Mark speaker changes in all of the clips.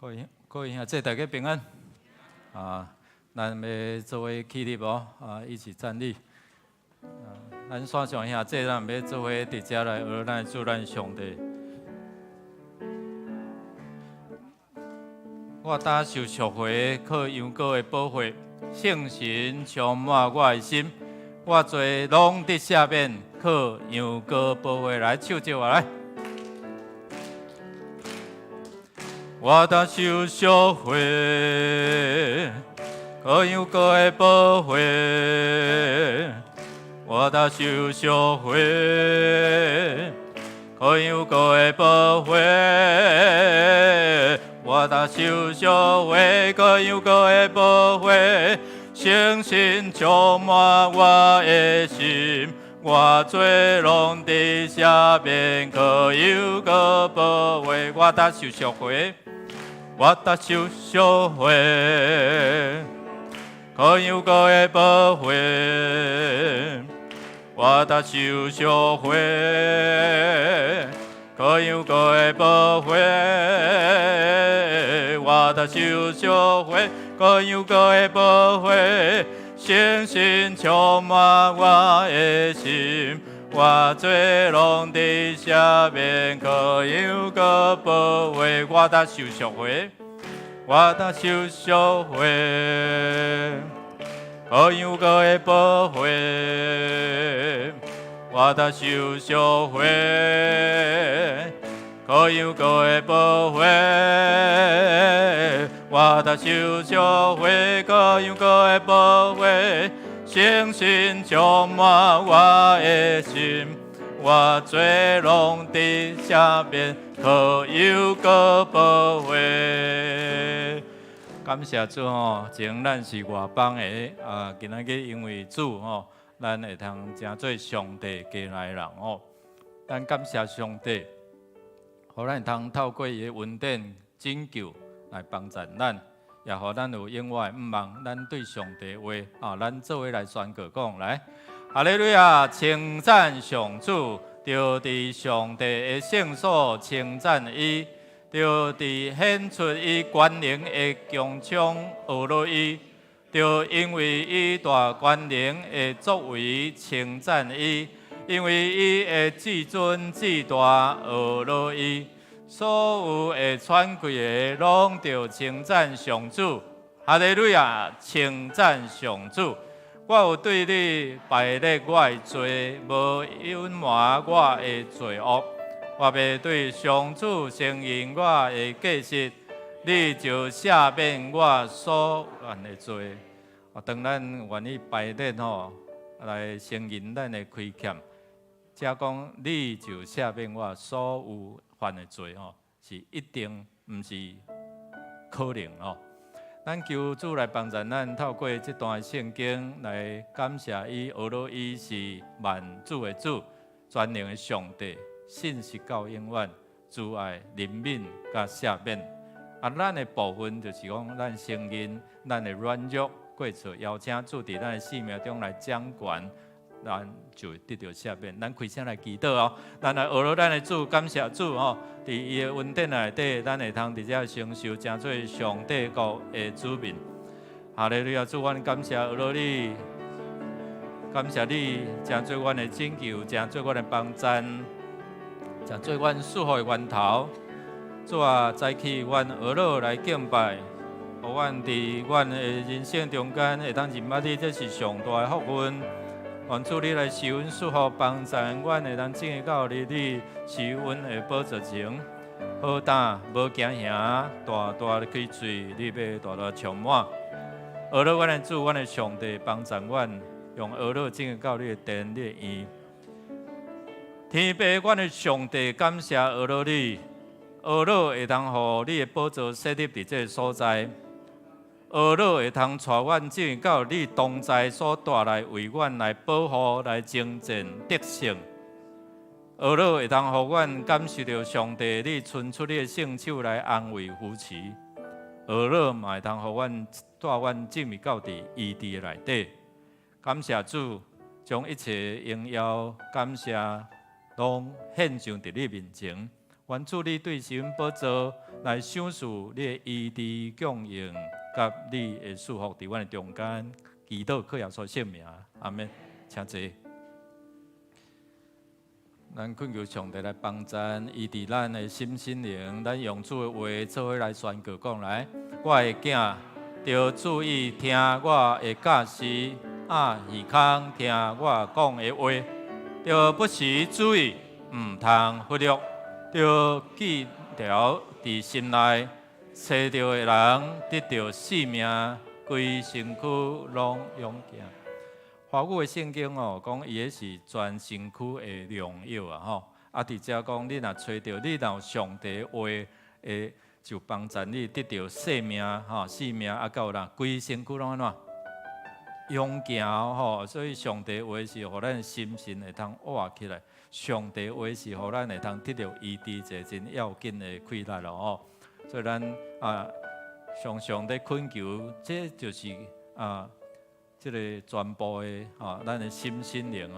Speaker 1: 各位兄弟，大家平安。咱要做伙起立哦，一起站立。咱线上兄弟，咱要做伙伫遮来学咱主咱上帝。我打受赎回，靠羊羔的保护，圣神充满我的心。我罪拢得赦免，靠羊羔保护来手接我来。我的受赎回，靠羊羔的保护。我的受赎回，靠羊羔的保护。我的受赎回，靠羊羔的保护。圣神充满我的心，我罪拢得赦免，靠羊羔保护。我的受赎回，我的受赎回，靠羊羔的保护。我的受赎回，靠羊羔的保护。我的受赎回，靠羊羔的保护。圣神充满我的心，我罪拢得赦免，靠羊羔保护。我的受赎回，我的受赎回，靠羊羔的保护。我的受赎回，靠羊羔的保护。我的受赎回，靠羊羔的保护。圣神充满我的心，我罪拢得赦免，靠羊羔保护。感谢主吼，前咱是外邦的今仔日因为主吼，咱会通成做上帝家来的人吼。咱感谢上帝，互咱通透过伊的恩典拯救来帮助咱，也互咱有永远毋忘咱对上帝的话咱做伙来宣告讲来，哈利路亚！称赞上主，就伫上帝的圣所称赞伊。就伫显出伊权能的强壮学落伊，就因为伊大权能的作为称赞伊，因为伊的至尊至大学落伊，所有的权贵的拢着称赞上主，哈利路亚！称赞上主。我有对你排列我的罪，无隐瞒我的罪恶。我要对上主承认我的过失，你就赦免我所犯的罪。当咱愿意排列来承认咱的亏欠，才讲你就赦免我所有犯的罪是一定，唔是可能咱求主来帮助咱，透过这段圣经来感谢伊，学落伊是万主的主，全能的上帝。信实到永远，慈爱、怜悯、甲赦免。咱的部分就是讲，咱承认咱的软弱过错，邀请主伫咱的生命中来掌权，咱就得到赦免。咱开声来祈祷咱来学落咱的主，感谢主伫伊的恩典内底，咱会通伫遮承受，成做上帝国的子民。哈利路亚！主，阮感谢学落你，感谢你，成做阮的拯救，成做阮的帮赞。成做阮祝福的源头，主啊，早起阮学落来敬拜，互阮伫阮的人生中间会当认捌你，这是上大的福分。愿主你来施恩祝福帮助阮，会当正到你施恩的宝座前，好胆无惊吓，大大的开嘴，你要大大充满。学落阮的主，阮的上帝帮助阮，用学落正到你的殿，你的院。天父，阮的上帝，感谢学落你，学落会通互你的宝座设立伫这个所在，学落会通带阮进到你同在所带来，为阮来保护、来征战得胜。学落会通互阮感受到上帝你伸出你的圣手来安慰扶持。学落嘛会通互阮带阮进入到伫伊地内底。感谢主，将一切荣耀、感谢。拢献上伫你面前，愿主你对神宝座来赏赐你的医治供应，甲你的祝福伫阮的中间，祈祷靠耶稣圣名，阿门。请坐。咱恳求上帝来帮咱，医治咱的心灵。咱用主的话做伙来宣告讲来，我的囝，着注意听我的教示，耳孔听我讲的话，着不时注意，唔通忽略，着记牢伫心内，找到的人得到性命，规身躯拢勇健。华语的圣经哦，讲伊个是全身躯的良药啊吼。啊，伫遮讲，你若找到，你若有上帝话，会就帮助你得到性命吼，性命啊，到啦，规身躯拢安怎勇健吼。所以上帝话是互咱心神会通活起来，上帝话是互咱会通得到医治，一个真要紧的快乐咯吼。所以咱常常在恳求，这就是这个全部的咱的心灵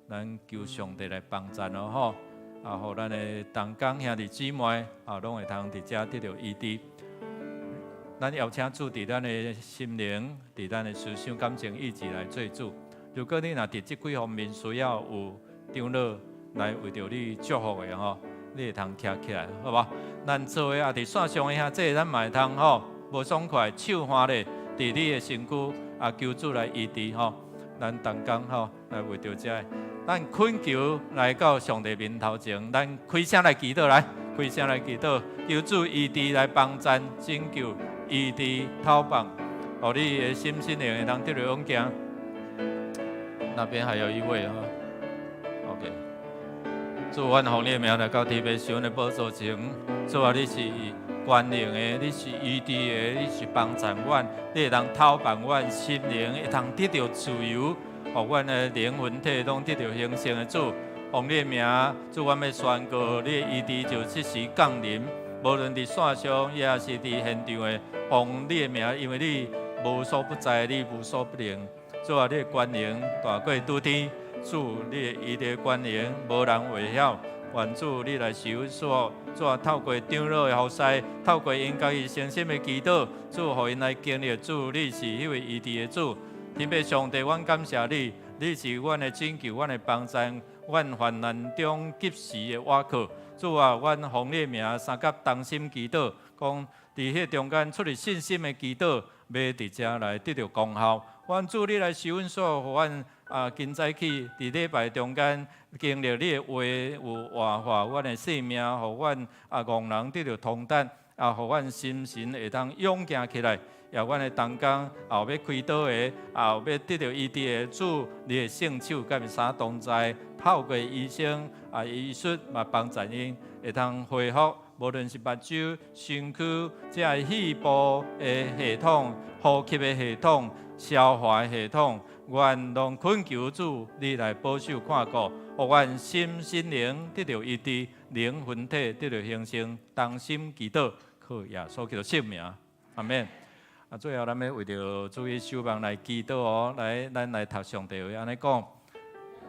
Speaker 1: 咱求上帝来帮助咯吼，互咱的同工兄弟姊妹拢会通伫遮得到医治。咱邀请主伫咱的心灵，伫咱的思想、感情、意志来做主。如果你若伫这几方面需要有长老来为着你祝福的你会通徛起来，好吧？咱做伙伫线上的遐，这咱嘛会通无爽快，手欢咧伫你的身躯。求主来医治咱同工来为着这，咱恳求来到上帝面头前，咱开声来祈祷来，开声来祈祷，求主医治来帮咱拯救，医治讨帮，互你的心灵会通得到勇健。那边还有一位OK， 主，阮奉你的名来到天父神的宝座前，主啊，你是权能的，你是医治的，你是帮助阮，你会通透帮阮心灵，会通得到自由，互阮的灵魂体拢得到兴盛的主。奉你的名，主，阮要宣告，你的医治就即时降临，无论伫线上，也是伫现场的，奉你的名，因为你无所不在，你无所不能。主啊，你的权能大过诸天，主，你的医治权能无人会晓。愿主你来收所，主啊，透过长老的服侍，透过因家己诚心的祈祷，主，互因来经历主，你是迄位医治的主。天父上帝，阮感谢你，你是阮的拯救，阮的帮助，阮患难中及时的倚靠。主啊，阮奉你的名，三甲同心祈祷，讲伫迄中间出于信心的祈祷，要伫遮来得到功效。愿主你来收所，互阮今早起伫礼拜中间经历你的话有活化阮的生命，互阮戆人得到通达，互阮心神会当勇健起来。也阮的同工后要开刀的，后要得到医治的主，你的圣手甲伊三同在，透过医生医术嘛帮助因会通恢复，无论是目睭、身躯、这肺部的系统、呼吸的系统、消化的系统。愿拢恳求主，你来保守看顾，互阮心灵得到医治，灵魂体得到兴盛，同心祈祷，靠耶稣基督圣名，阿免。最后咱要为着主的守望来祈祷来，咱来读上帝话，安尼讲，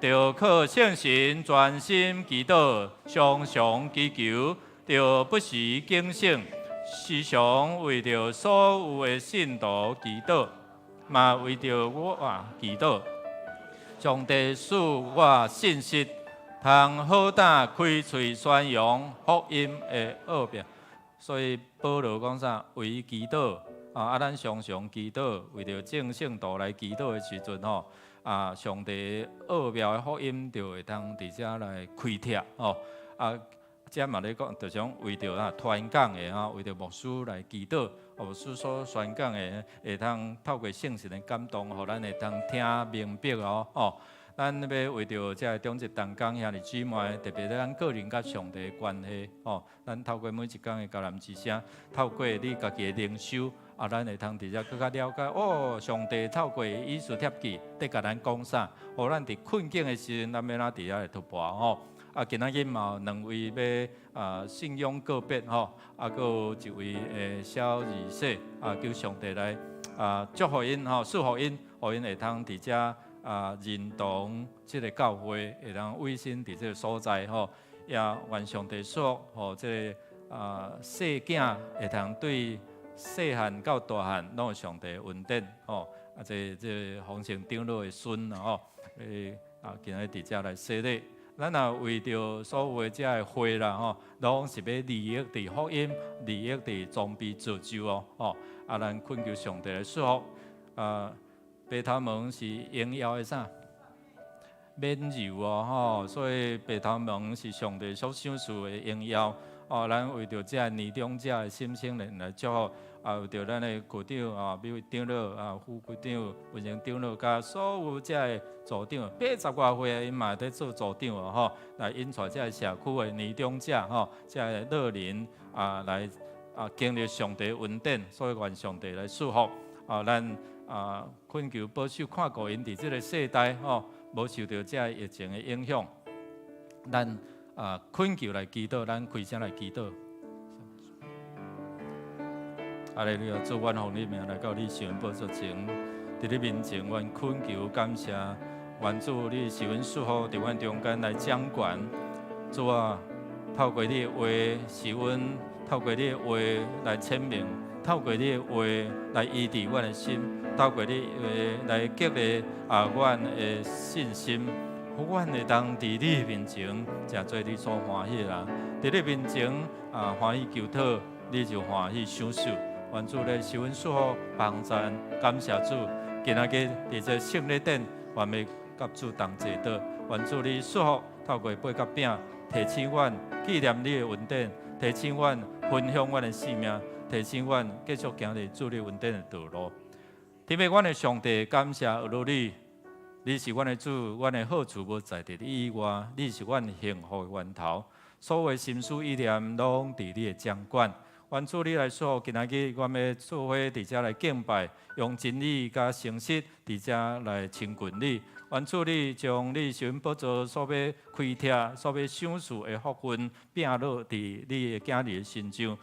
Speaker 1: 着靠圣神专心祈祷，常常祈求，着不时警醒，时常为着所有的信徒祈祷。嘛为着我祈祷，上帝赐我信息，通好胆开嘴宣扬福音的奥秘。所以保罗讲啥？为祈祷咱常常祈祷，为着正圣道来祈祷的时阵上帝奥妙的福音就会当伫遮来开拓遮嘛咧讲，就像为着传讲的为着牧师来祈祷。牧师所宣讲的，会通透过圣神的感动，互咱会通听明白咱要为着这中职同工兄弟姊妹，特别咱个人甲上帝的关系咱透过每一天的交谈之声，透过你家己的灵修咱会通伫遮更加了解上帝透过以斯帖记在甲咱讲啥，互咱伫困境的时阵，咱要哪伫遐来突破今仔日嘛有两位要信仰告别佫有一位小儿媳叫上帝来祝福因祝福因，互因会通伫遮认同即个教会，会通委身伫即个所在也愿上帝祝福这细囝会通对细汉到大汉拢有上帝恩典吼。这丰盛长老的孙吼，今日伫遮来洗礼。咱也为着所有的遮的会啦吼，拢是要利益伫福音，利益伫装备造就哦吼。咱恳求上帝来祝福。白头毛是应邀的啥？免油哦吼，所以白头毛是上帝所赏赐的应邀。咱为着这年长者的心性来祝福。为着咱的局长每位长老副局长、文成长老，甲所有遮的组长，80多岁因嘛在做组长吼，来引带遮社区的年长者吼，遮的老人来经历上帝恩典，所以愿上帝来祝福咱恳求保守看顾因伫即个世代吼，无受到遮疫情的影响。咱恳求来祈祷，咱开声来祈祷。哈利路亚！主，愿奉你名来到你神宝座前，伫你面前，愿恳求感谢，愿主你是阮祝福，伫阮中间来掌管。主啊，透过你的话，是阮透过你的话来签名，透过你的话来医治阮的心，透过你的话来激励阮的信心。阮会当伫你面前，诚做你所欢喜啦。伫你面前欢喜求讨，你就欢喜享受。愿主来受阮祝福帮赞，感谢主。今仔日伫这圣礼典，愿要甲主同坐倒。愿主你祝福，透过八角饼，提醒阮纪念你的恩典，提醒阮分享阮的性命，提醒阮继续行伫主你恩典的道路。天父，阮的上帝，感谢而你，你是阮的主，阮的好处无在伫你以外，你是阮幸福的源头。所有的心思意念，拢伫你的掌管。愿主你来说，今仔日我们要做伙伫遮来敬拜，用真理甲诚实伫遮来亲近你。愿主你将你神宝座所要开拓、所要享受的福分，摒落伫你的囝儿的身上。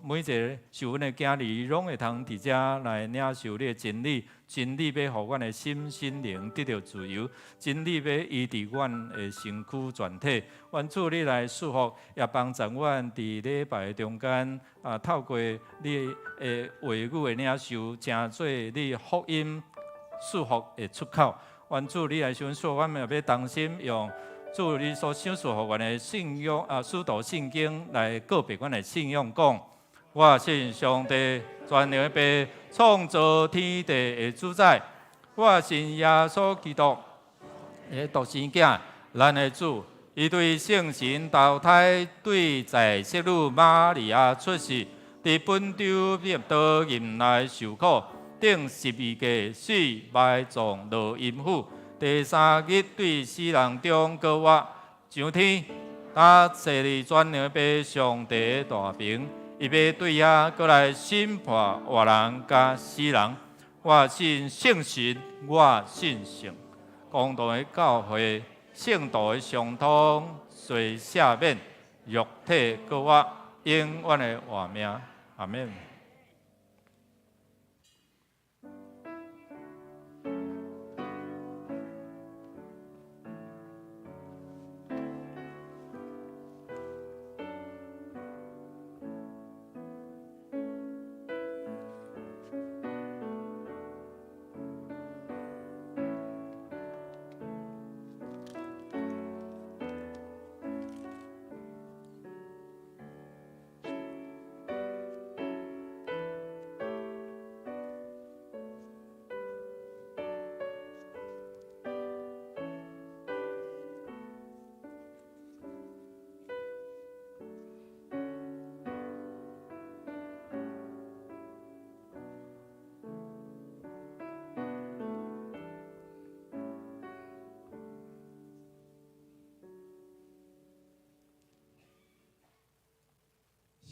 Speaker 1: 每一个受阮的囝儿，拢会通伫遮来领受你的真理。真理要互阮的心灵得到自由，真理要医治阮的身躯全体。愿主你来祝福，也帮助阮伫礼拜中间透过你的话语的领受，成做你福音祝福的出口。愿主你来享受，阮也要同心用主你所赏赐互阮的信仰使徒圣经来告别阮的信仰，讲我信上帝全能的爸，创造天地的主宰。我信耶稣基督的独生囝，咱的主。伊对圣神投胎，对在世女玛利亚出世，伫本州毕道任内受苦，顶12架死，埋葬落阴府。第3日对死人中高活上天，打坐伫全能的爸上帝的大屏。伊要对遐过来审判活人甲死人。我信圣神，我信圣公道的教会，圣道的相通，随赦免，肉体高活，永远的活命。阿免。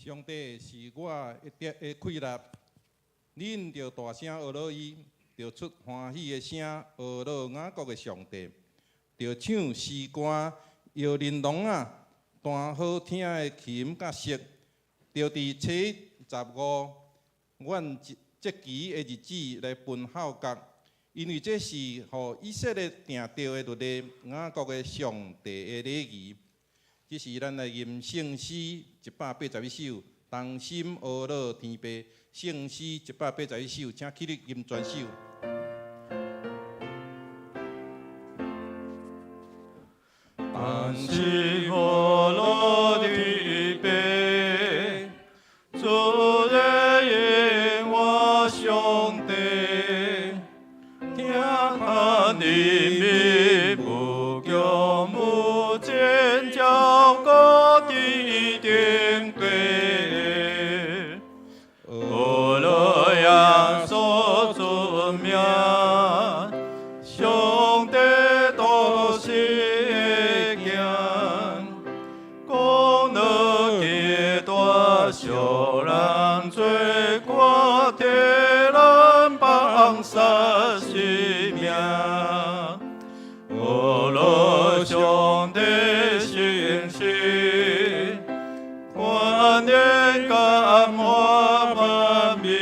Speaker 2: 上帝是我的快乐，恁着大声学落伊，着出欢喜的声，学落雅各的上帝，着唱诗歌，摇铃铛啊，弹好听的琴甲瑟，着伫7、15，阮节期的日子来分孝角，因为这是互以色列定着的律例，雅各的上帝的礼仪。这是咱的吟圣诗181首，同心阿乐天父。圣诗181首，请起立吟全首。
Speaker 1: 但是阿乐天父，主的引我上帝，听他的命不叫目前叫各地定对，阿乐呀所出名，上帝都是。小人做过替人放杀性命，阿乐上帝信息，观念感化万民，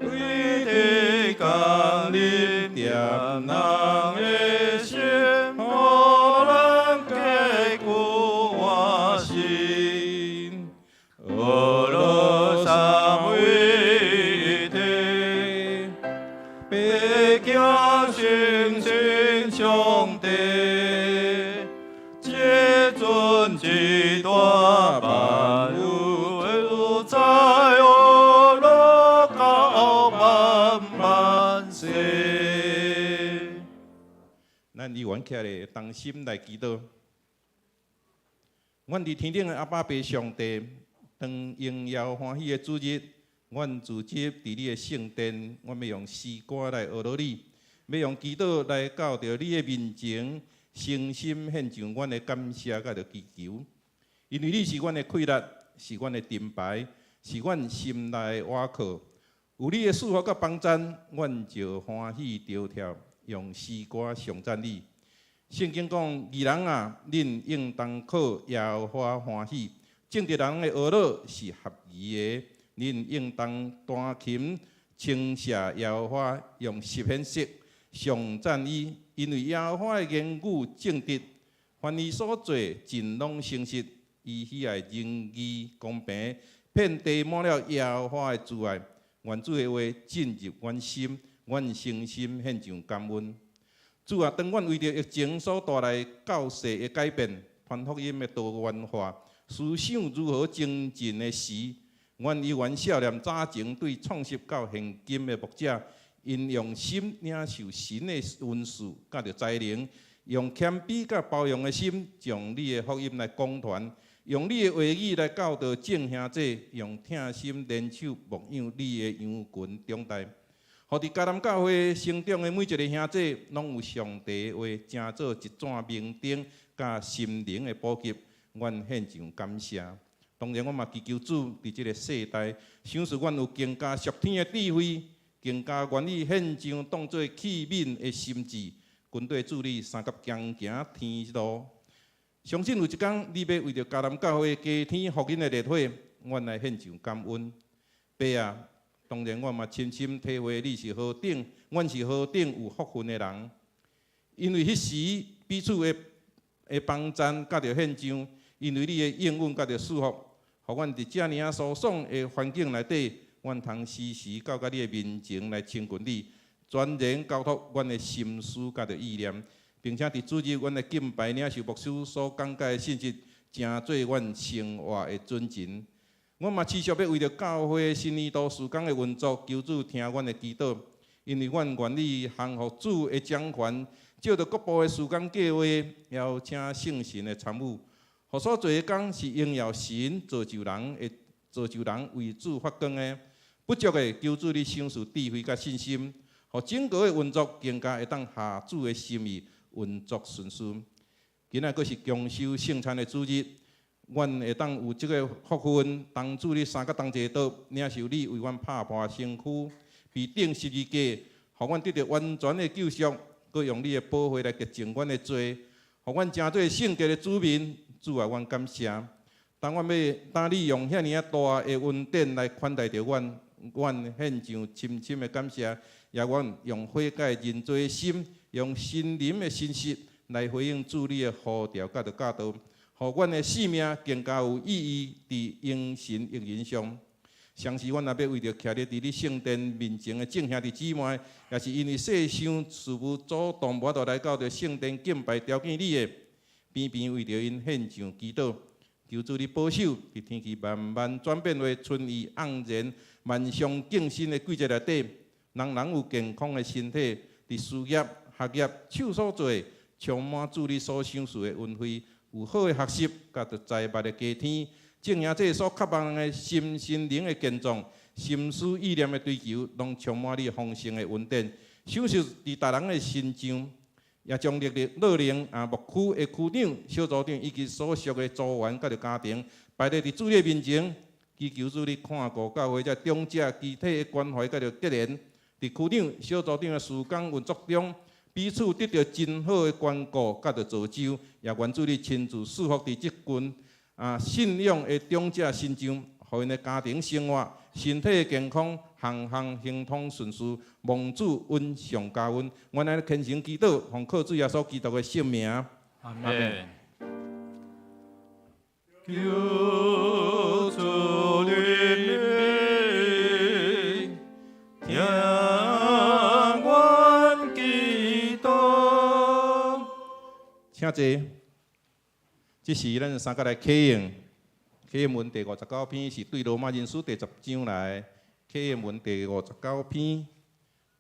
Speaker 1: 为地降临点人的心，好人解苦我心。阿乐三位一体，白敬心心上帝，这尊极大万有在阿乐到万万世。
Speaker 2: 咱议员起来，同心来祈祷。阮伫天顶的阿爸爸上帝，当荣耀欢喜的主日，阮自己伫你的圣殿，阮要用诗歌来学罗你，要用祈祷来到着你的面前，诚心献上阮的感谢甲着祈求。因为你是阮的快乐，是阮的盾牌，是阮心内的倚靠。有你的祝福甲帮赞，阮就欢喜跳跳，用诗歌颂赞你。圣经讲，义人啊，恁应当靠耶和华欢喜；正直人的恶乐是合宜的，恁应当弹琴称谢耶和华，用十弦瑟上赞伊，因为耶和华的言语正直，凡伊所做尽拢诚实，伊喜爱仁义公平，遍地满了耶和华的慈爱。愿主的话进入阮心，阮诚心献上感恩。主啊，当阮为着疫情所带来教世的改变，传福音的多元化，思想如何精进的时，阮依然少年早前对创设到现今的牧者，因用心领受神的恩赐，甲着才能，用谦卑甲包容的心，将你的福音来广传，用你的话语来教导众兄弟，用听心联手牧养你的羊群长大。互伫迦南教会成长的每一个兄弟，拢有上帝的话，正做一盏明灯，甲心灵的补给。阮献上感谢。当然，我嘛祈求主伫即个世代，赏赐阮有更加属天的智慧，更加愿意献上当作器皿的心智，军队助力三甲强行天路。相信有一天，你要为着迦南教会加添福音的热火，阮来献上感恩。爸啊！当然，我嘛深深体会你是何等，阮是何等有福分的人。因为迄时彼此的帮赞，甲着献上，因为你的应允甲着祝福，互阮伫遮尔舒爽的环境内底，阮通时时到你的面前来亲近你，全然交托阮的心思甲着意念，并且伫主日阮的敬拜领受牧师所讲解的信息，成做阮生活的准绳。我嘛持续要为着教会新年度事工的运作，求主听阮的祈祷，因为阮愿意降服主的掌权，照着各部的事工计划，邀请圣神的参与，互所做的工是荣耀神、造就人为主发光的。不足的，求主你赏赐智慧甲信心，互整个的运作更加会当下主的心意，运作顺顺。今仔佫是强收圣餐的主日。阮会当有即个福分，当主你三甲同齐道，领受你为阮拍破身躯，被钉十字架，互阮得到完全的救赎，佮用你的保护来洁净阮的罪，互阮成做圣洁的子民。主啊，阮感谢。当你用遐尔大的恩典来款待着阮，阮献上深深的感谢，也阮用悔改认罪的心，用心灵的信息来回应主你的呼召甲着教导，互阮的生命更加有意义伫应神应人上。相时，阮若要为着徛咧伫你圣殿面前的众兄弟姊妹，也是因为世上事务主动无法度来到着圣殿敬拜朝见你的，偏偏为着因献上祈祷，求主你保守，伫天气慢慢转变为春意盎然、万象更新的季节内底，人人有健康的身体，伫事业、学业、手所做，充满主你所赏赐的恩惠，有好的学习，甲着财物的加添。正兄这所渴望的心灵的健壮，心思意念的追求，拢充满你丰盛的恩典，享受伫大人的心上，也将热灵牧区的区长、小组长以及所属的组员甲着家庭，摆在伫主你面前，祈求主你看顾教会这长者具体的关怀甲着结连，伫区长、小组长的事工运作中，彼此得到真好的关顾甲着造就，也愿主你亲自赐福伫即群。信仰的长者身上，互因的家庭生活、身体健康，行行行通顺遂，蒙主恩上加恩。我来虔诚祈祷，奉靠主耶稣基督的圣名。
Speaker 1: 阿门。求主怜悯，听阮祈祷。
Speaker 2: 请坐。这是咱三个来启应，启应文第59篇是对罗马人书第10章来，启应文第59篇，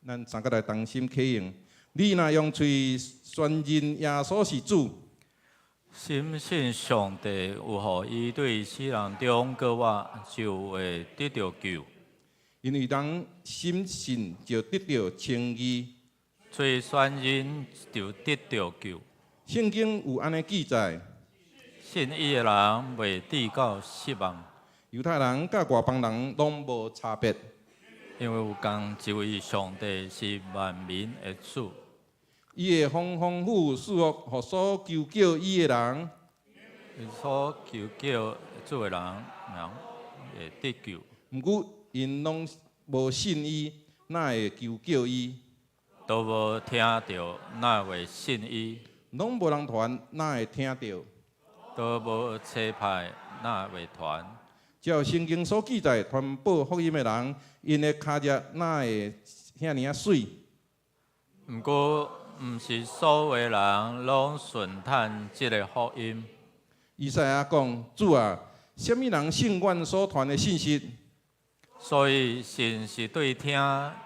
Speaker 2: 咱三个来同心启应。你若用嘴宣认耶稣是主，
Speaker 1: 深信上帝有予伊对死人中过活，就会得到救。
Speaker 2: 因为人深信就得到称义，
Speaker 1: 嘴宣认就得到救。
Speaker 2: 圣经有安尼记载。
Speaker 1: 信伊的人袂致到失望，
Speaker 2: 犹太人甲外邦人拢无差别，
Speaker 1: 因为有共一位上帝是万民的主。
Speaker 2: 伊会丰丰富富赐福，互所求叫伊的人。
Speaker 1: 所求叫主的人会得救。
Speaker 2: 毋过因拢无信伊，哪会求叫伊？
Speaker 1: 都无听到，哪会信伊？
Speaker 2: 拢无人传，哪会听到？
Speaker 1: 都无车牌，哪会传？
Speaker 2: 照圣经所记载，传播福音的人，因的脚脚哪会遐尔啊水？
Speaker 1: 毋过，毋是所有的人拢顺探即个福音。
Speaker 2: 以赛亚讲：主啊，什么人信阮所传的信息？
Speaker 1: 所以信是对听，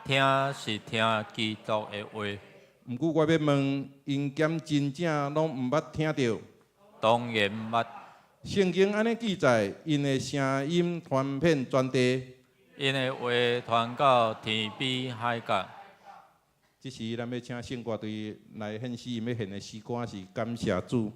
Speaker 1: 听是听基督的话。
Speaker 2: 毋过我要问，因兼真正拢毋捌听到？
Speaker 1: 当然捌。
Speaker 2: 圣经安尼记载，因的声音传遍全地，
Speaker 1: 因的话传到天边海角。
Speaker 2: 这时咱要请圣歌队来献诗，要献的诗歌是感谢主。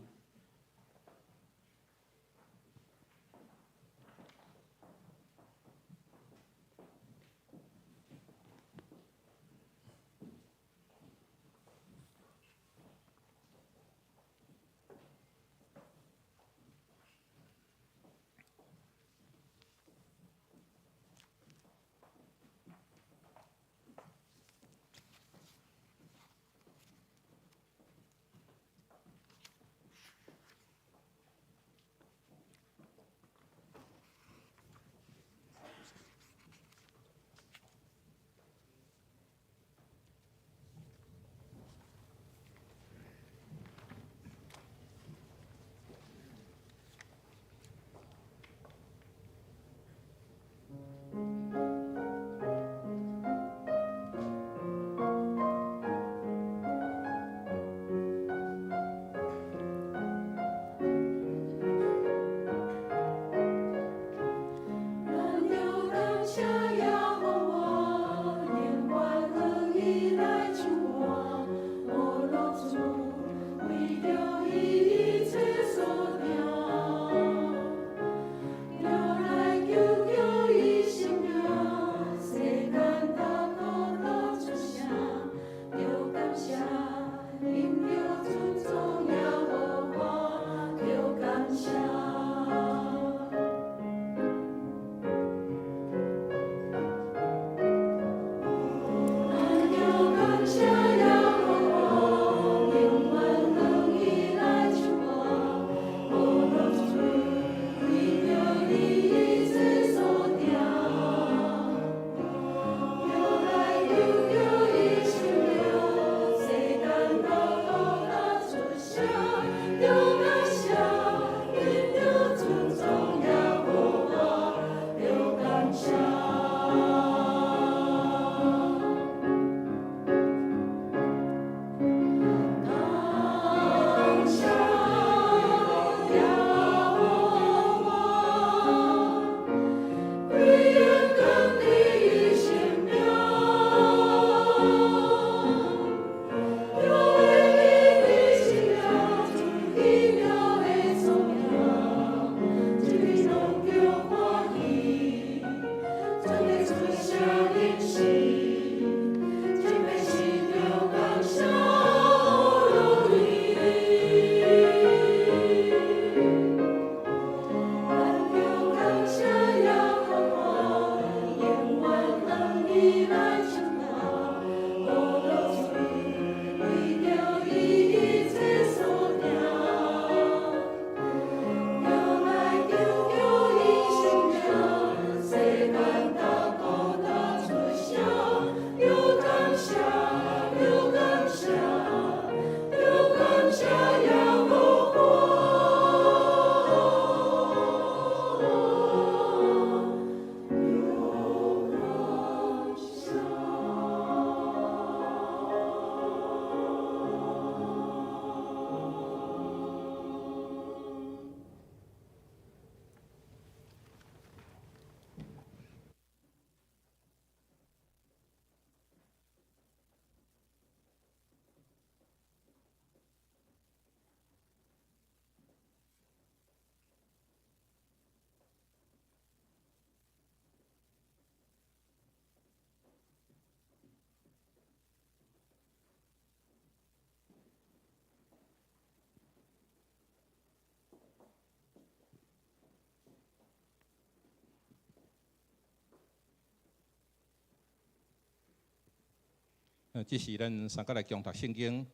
Speaker 2: 这是咱三甲来共读圣经，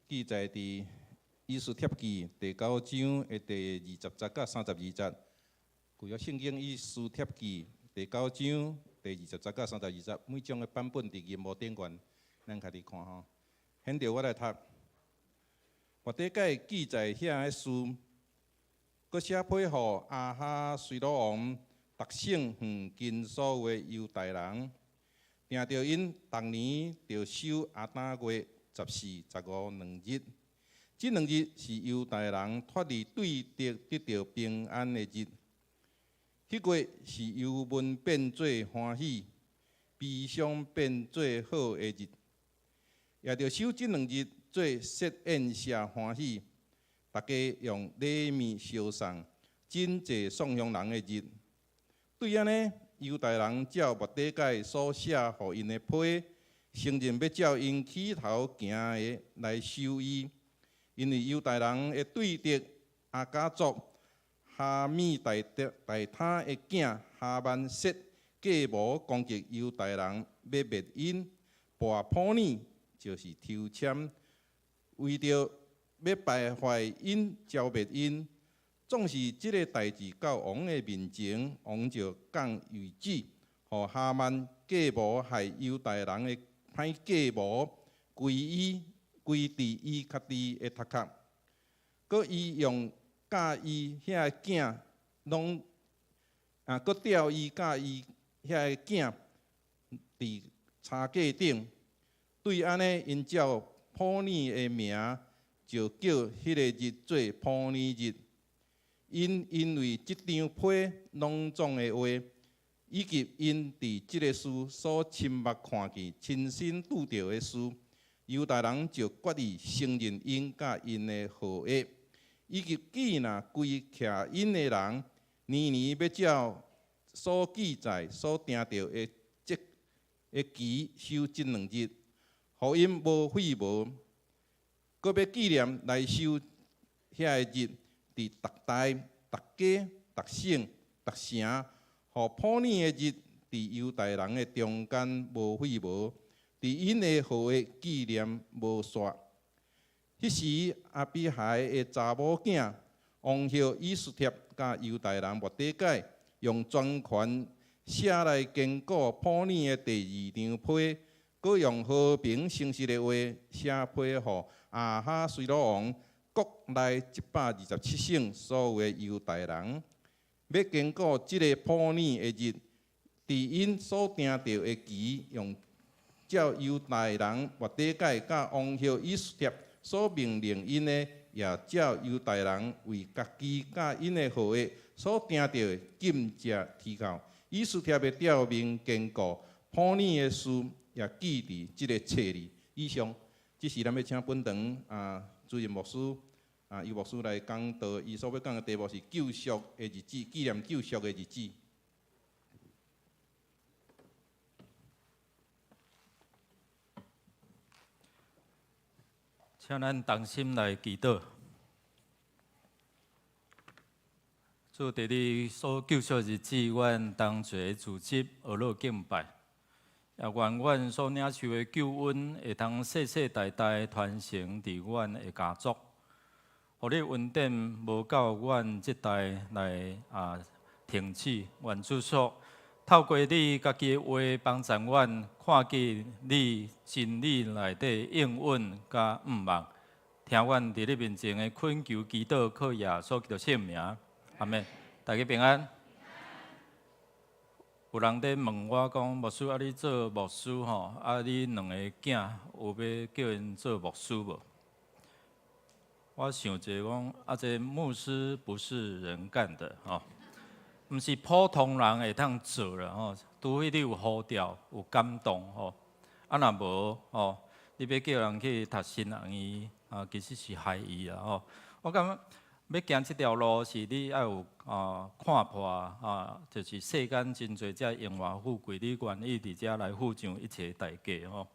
Speaker 2: 记载伫以斯帖记第9章的第20节到32节。旧约圣经以斯帖记第9章第20节到32节，每章的版本伫银幕顶悬，咱家己看吼。现着我来读，末底改记载遐个事，搁写批互亚哈随罗王逐省附近所有犹太人。定着因逐年着守阿达月14、15两日，这两日是犹太人脱离对敌得到平安的日。迄月是忧闷变做欢喜，悲伤变做好的日。也着守这两日做设宴谢欢喜，大家用礼物烧送，真济送香人的日。对安尼。犹太人照末底改所写互因的批，承认要照因起头行的来收伊，因为犹太人的对敌亚甲族哈米大他的囝哈曼瑟计谋攻击犹太人，要灭因，跋普尼就是抽签，为着要败坏因，消灭因。总是即个代志到王的面前，王就降谕旨，互哈曼计谋害犹太人的歹计谋归伫伊家己的头壳。佮伊用教伊遐个囝拢佮吊伊教伊遐个囝伫叉架顶。对安尼，因照普尼的名，就叫迄个日做普尼日。因为即张批隆重的话，以及因伫即个事所亲目看见、亲身拄着的事，犹太人就决意承认因甲因的合约，以及记纳规徛因的人，年年要照所记载、所定着的期守即两日，互因无废无，搁要纪念来守遐个日。伫逐代、逐家、逐省、逐城，互普尼的日，伫犹太人的中间无废无，伫因的合约纪念无煞。迄时阿比海的查某囝王后以斯帖，甲犹太人末底改，用专权写来坚固普尼的第2张批，佮用和平诚实的话写批互亚哈随罗王。国内127省所有的犹太人，要经过即个普尼的日，伫因所定着的期，用照犹太人末底改甲王后以斯帖所命令因的，也照犹太人为家己甲因的合约所定着的禁食提告。以斯帖的调明坚固，普尼的事也记伫即个册里。以上，这是咱要请本堂主任牧师尤牧师来讲道，伊所要讲的题目是救赎的日子，纪念救赎的日子。
Speaker 1: 请咱同心来祈祷。主，伫你所救赎日子，阮同齐自执而乐敬拜，也愿阮所领受的救恩会通世世代代传承伫阮的家族。互你恩典无到阮即代来停止，愿主说透过你家己的话帮助阮看见你真理内底应允甲毋忘，听阮伫你面前的恳求祈祷，靠耶稣基督圣名，阿门。大家平安。有人在问我讲，牧师你做牧师吼，你2个囝有要叫因做牧师无？我想者讲，这牧师不是人干的吼，毋是普通人会当做啦吼。除非你有呼召、有感动吼，若无吼，你要叫人去读神学院其实是害伊啦吼。我感觉要行这条路，是你要有看破就是世间真侪遮荣华富贵，你愿意伫遮来付上一切代价吼。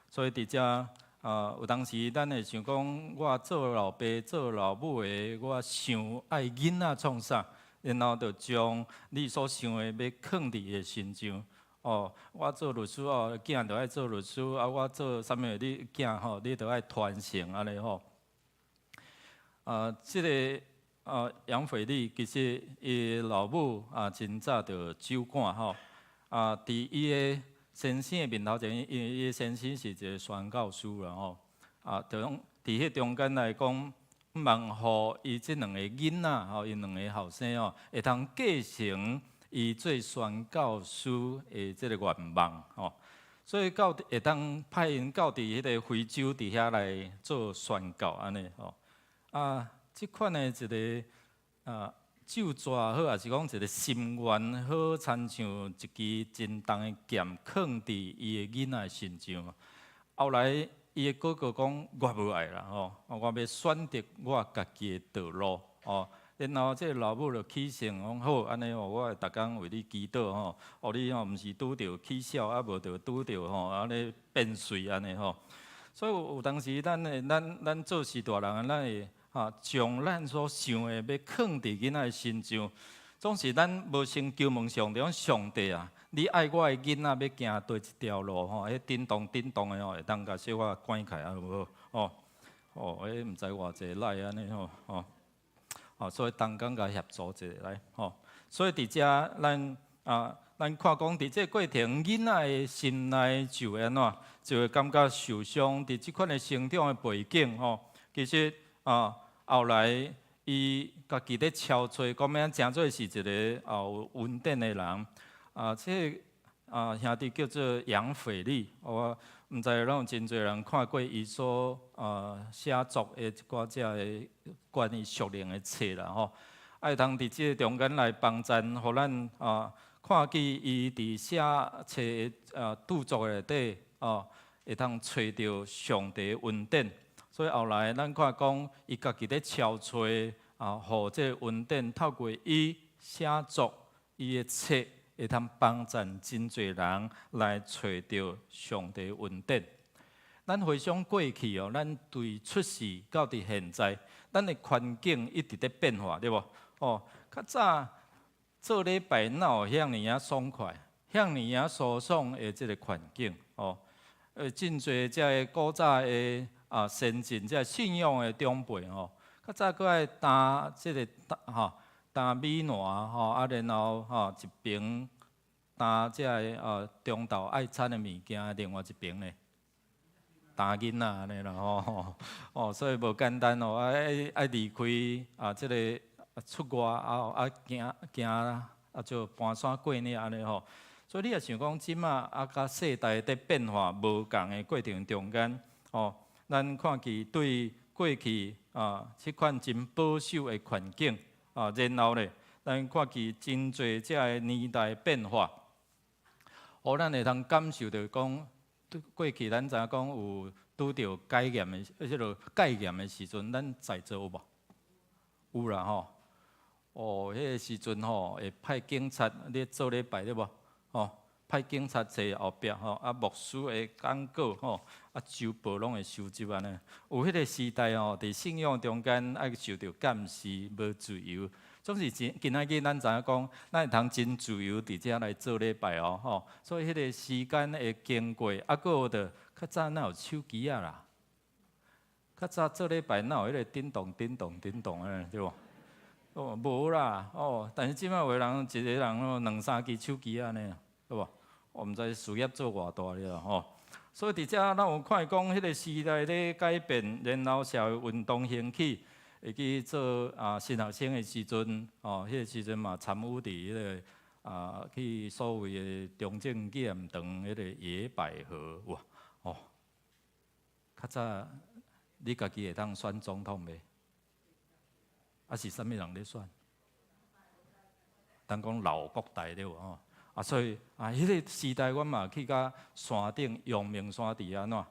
Speaker 1: 所以伫遮。有当时咱会想讲，我做老爸、做老母的，我想爱囡仔创啥，然后就将你所想的要放伫伊的心上。哦，我做律师哦，囝就爱做律师，啊，我做啥物你囝吼，你就爱传承安尼吼。即个杨惠丽其实伊老母真早就走赶吼。伫伊个先生的面头前，因为伊先生是一个宣教师啦吼。就讲伫迄中间来讲，望互伊即两个囡仔吼，因两个后生哦，会通继承伊做宣教师的即个愿望吼。所以到会当派因到伫迄个非洲伫遐来做宣教安尼吼。即款的一个咒诅好，也是讲一个心愿好，亲像一支真重的剑放伫伊的囡仔身上。后来伊的哥哥讲：“我无爱啦吼，我要选择我家己的道路哦。”然后这个老母就起誓讲：“好，安尼哦，我会逐工为你祈祷吼，你吼毋是拄着起笑，啊无着拄着吼安尼变碎安尼吼。”所以有当时咱做事大人，咱会将咱所想的要放伫囡仔身上，总是咱无先求问上帝，讲上帝啊，你爱我的囡仔要行倒一条路吼？迄叮咚叮咚的吼，会当甲小可关开啊，有无？迄毋知偌济来安尼吼，所以同工甲协助一下来吼。所以伫遮咱看讲伫这过程，囡仔的心内就会安怎？就会感觉受伤。伫即款的成长的背景吼，其实后来伊家己咧敲吹，讲明真做是一个有稳定的人。兄弟叫做杨斐利，我毋知咱有真侪人看过伊所写作的一寡只的关于属灵的册啦吼。会通伫即个中间来帮衬，互咱看见伊伫写册著作内底会通找到上帝恩典。所以后来咱看讲，伊家己咧敲吹互这恩典透过伊写作伊的册，会通帮助真侪人来找到上帝恩典。咱回想过去哦，咱对出世到伫现在，咱的环境一直在变化，对无？较早做礼拜哪有遐尼爽快、遐尼舒爽的即个环境真侪遮个古早的先进遮信仰的长辈较早佫爱担即个担米糠然后一边担遮个中昼爱餐的物件，另外一边呢担囡仔安尼啦所以无简单爱离开即个出外行就搬山过岭安尼吼。所以你也想讲，即马甲世代在变化无共的过程中间咱看见对过去即款真保守的环境然后咧，咱看见真侪遮个年代变化，互咱会通感受到讲，过去咱知影讲有拄着戒严的，迄落戒严的时阵，咱在座有无？有啦吼。迄个时阵会派警察咧做礼拜对无？派警察坐后壁牧师会讲稿周报拢会收集安尼。有迄个时代伫信仰中间爱受到监视，无自由。总是今仔日咱知影讲，咱会通真自由伫遮来做礼拜所以迄个时间会经过，佫有着较早哪有手机啦？较早做礼拜哪有迄个叮咚叮咚叮咚安尼对无？无啦但是即摆有人一个人两三支手机安尼对无？我毋知事业做偌大了所以伫遮咱有看讲，迄个时代咧改变，然后社会运动兴起，会去做新学生的时阵迄个时阵嘛参与伫迄个去所谓的中正纪念堂迄个野百合哇较早你家己会当选总统袂？是啥物人咧选？当讲老国代对无所以迄个时代，阮嘛去甲山顶阳明山伫安怎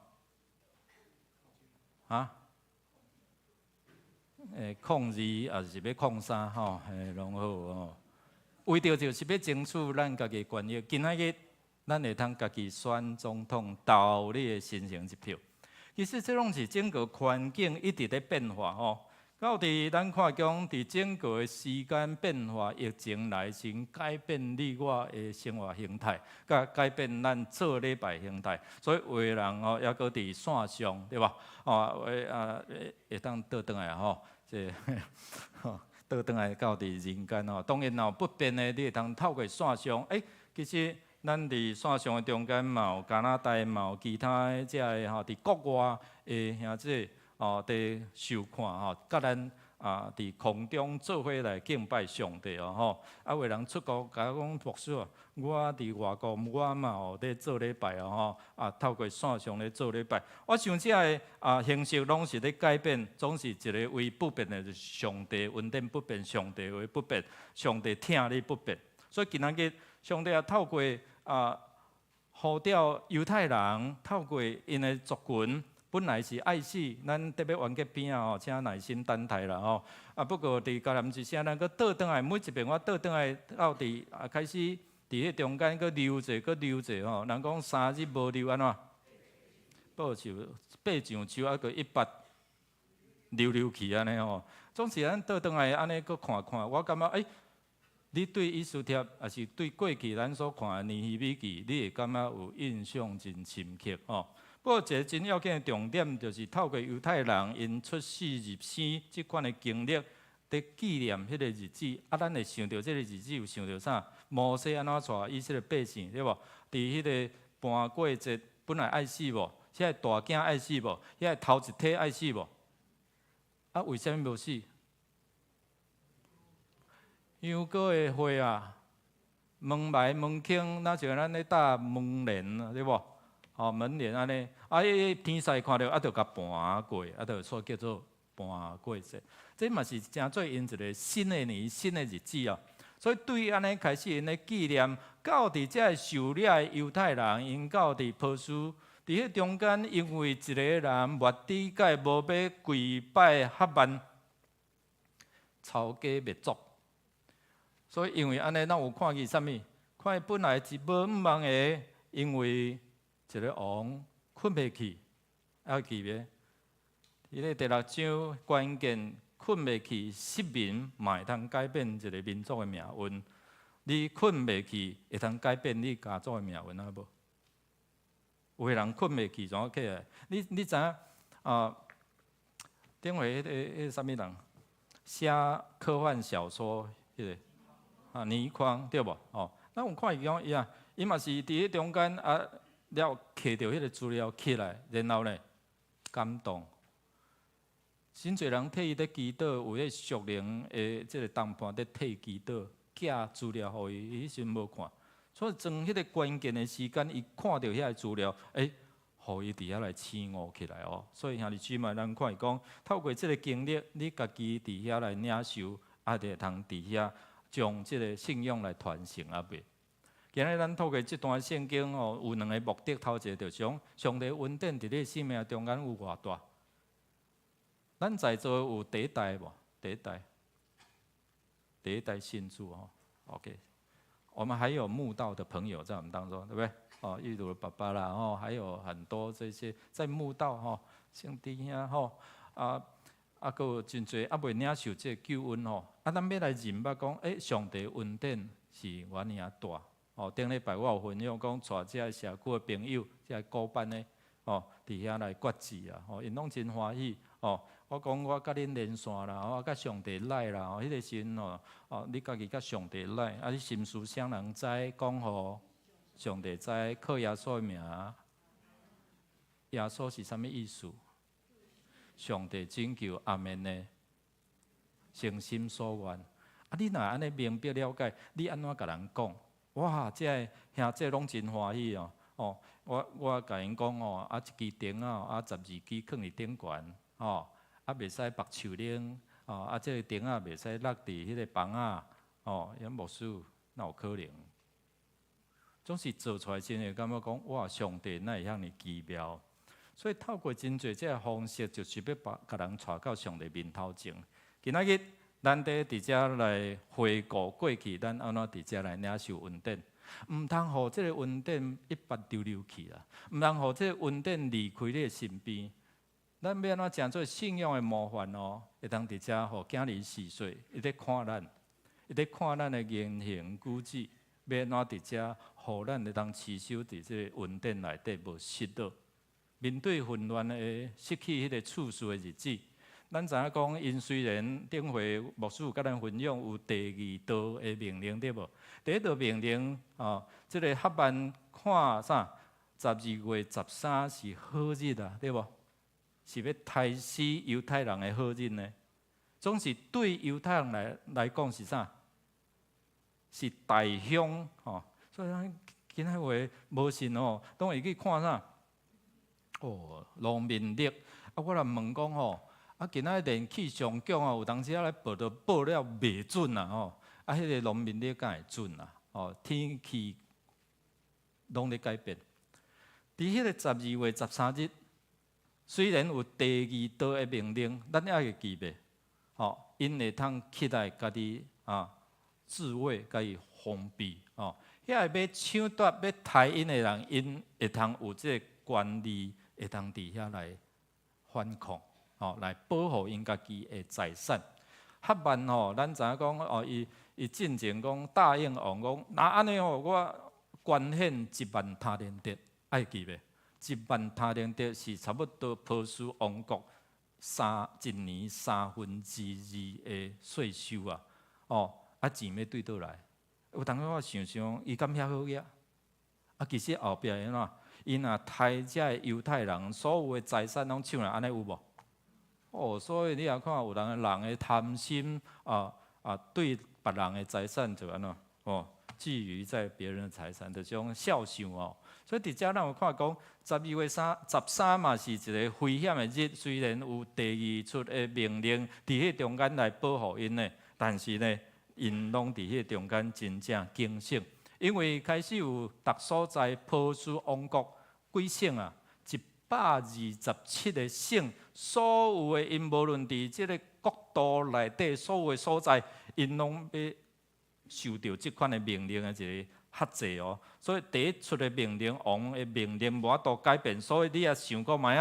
Speaker 1: 抗二也是要抗三拢好为着就是要争取咱家己权益。今仔日咱会通家己选总统，投你的心情一票。其实这拢是整个环境一直在变化到伫咱看讲，伫整个的时间变化、疫情来时，改变你我的生活形态，甲改变咱做礼拜形态。所以有的人哦，抑搁伫线上，对吧？哦，会当倒转来吼，这倒转来到伫人间哦。当然，若有不便的，你会当透过线上，其实咱伫线上的中间嘛有加拿大，嘛有其他的遮个吼，伫国外的兄弟。哦，伫收看吼，甲咱伫空中做伙来敬拜上帝哦吼。有人出国甲我讲牧师啊，我伫外国，我嘛有伫做礼拜哦吼。透过线上咧做礼拜，我想遮个形式拢是咧改变，总是一个为不变的上帝恩典不变，上帝为不变，上帝听你不变。所以今仔日上帝也透过呼召犹太人，透过因的族群。本来是爱死，咱特别完结边啊吼，请耐心等待啦吼。不过伫迦南之声，咱搁倒转来，每一遍我倒转来到伫开始伫迄中间搁溜者，搁溜者吼。人讲3日无溜安怎？报仇爬上树啊，搁100溜去安尼吼。总是咱倒转来安尼搁看看，我感觉你对以斯帖，也是对过去咱所看的尼希米记，你会感觉有印象真深刻吼。不过，一个真要紧的重点，就是透过犹太人因出死入生即款的经历，伫纪念迄个日子。咱会想到即个日子，有想到啥？摩西安怎带以色列百姓，对无？伫迄个搬过节，本来爱死无？遐个大囝爱死无？遐个头一体爱死无？为什么无死？羊羔的血啊，门楣门框，那像咱咧搭门帘，对无？门帘安尼，天使看到，就甲搬过，就所叫做搬过节。这嘛是真做因一个新的年、新的日子啊。所以对安尼开始因的纪念，到伫遮受掠的犹太人，因到伫波斯，伫迄中间，因为一个人目的甲无要跪拜哈曼，抄家灭族。所以因为安尼，咱有看见啥物？看见本来一无五万个，因为一个王困袂去，要去咩？伊咧第6章关键困袂去，失眠嘛会通改变一个民族的命运。你困袂去，会通改变你家族的命运啊无？有个人困袂去，怎起来？你知影顶回迄个啥物人写科幻小说迄个倪匡对无？咱有看伊讲伊伊嘛是伫迄中间了摕到迄个资料起来，然后呢感动。真侪人替伊咧祈祷，有迄属灵的即个同伴咧替祈祷，寄资料互伊，迄时无看。所以从迄个关键的时间，伊看到遐个资料，互伊伫遐来醒悟起来哦。所以兄弟姊妹，咱看伊讲，透过即个经历，你家己伫遐来领受，就会通伫遐将即个信仰来传承啊袂。今日咱透过这段圣经有2个目的，头一个就是讲上帝恩典伫你生命中间有偌大。咱在座有第一代无？第一代信主OK， 我们还有慕道的朋友在我们当中，对不对？玉茹的爸爸啦，还有很多这些在慕道兄弟兄还有真侪未领受这救恩咱要来认捌讲，上帝恩典是偌尔大。顶礼拜我有分享讲，带这社区的朋友，这古班的伫遐来决志因拢真欢喜我讲我甲恁连线啦，我甲上帝来啦，迄个时阵你家己甲上帝来，你心思谁人知？讲互上帝知，靠耶稣的名。耶稣是啥物意思？上帝拯救阿门呢？诚心所愿。你若安尼明白了解，你安怎甲人讲？哇，这兄弟拢真欢喜我甲因讲一支钉12支放伫顶悬袂使绑树顶这个钉袂使落伫迄个房也无事，哪有可能？总是做出来真会感觉讲，哇，上帝哪会遐尼奇妙？所以透过真侪这个方式，就是要甲人带到上帝面头前。今仔日咱伫遮来回顾过去，咱安怎伫遮来领受恩典？毋通互这个恩典100丢去啦，毋通互这个恩典离开你的身边。咱要安怎做信仰的模范哦？会当伫遮互囝儿4岁，伊咧看咱，伊咧看咱的言行举止，要安怎伫遮，互咱会当持守伫这个稳定内底，无失落。面对混乱的失去迄个次序的日子，咱知影讲，因虽然顶回牧师有甲咱分享有第2道的命令，对无？第1道命令即个哈班看啥？12月13是好日啊，对无？是要杀死犹太人的好日呢？总是对犹太人来讲是啥？是大凶所以咱今仔话无信当会去看啥？农民历我来问讲今仔连气象局有当时来报了袂准迄个农民历敢会准天气拢咧改变。伫迄个12月13日。虽然有第2道的命令，咱也会记袂，因会通起来家己自卫，家己防备，遐会要抢夺、要杀因的人，因会通有即个权利，会通伫遐来反抗，来保护因家己的财产。哈曼咱知影讲伊进前讲答应王讲，那安尼我捐献1万他连德，爱记袂？1万他连德是差不多波斯王国1年2/3的税收钱要对倒来。有当时我想想，伊敢遐好个？其实后壁安怎？伊若杀遮犹太人，所有的财产拢抢来，安尼有无？所以你也看有人的贪心对别人的财产就安怎觊觎在别人的财产，就种孝想所以伫遮咱有看讲，12月13嘛是一个危险的日，虽然有第2出的命令伫迄中间来保护因呢，但是呢，因拢伫迄中间真正警醒，因为开始有逐所在波斯王国几省127个省，所有的因无论伫即个国度内底所有的所在，因拢要受到即款的命令的一个限制所以第1出的命令，王的命令无法度改变，所以你也想过卖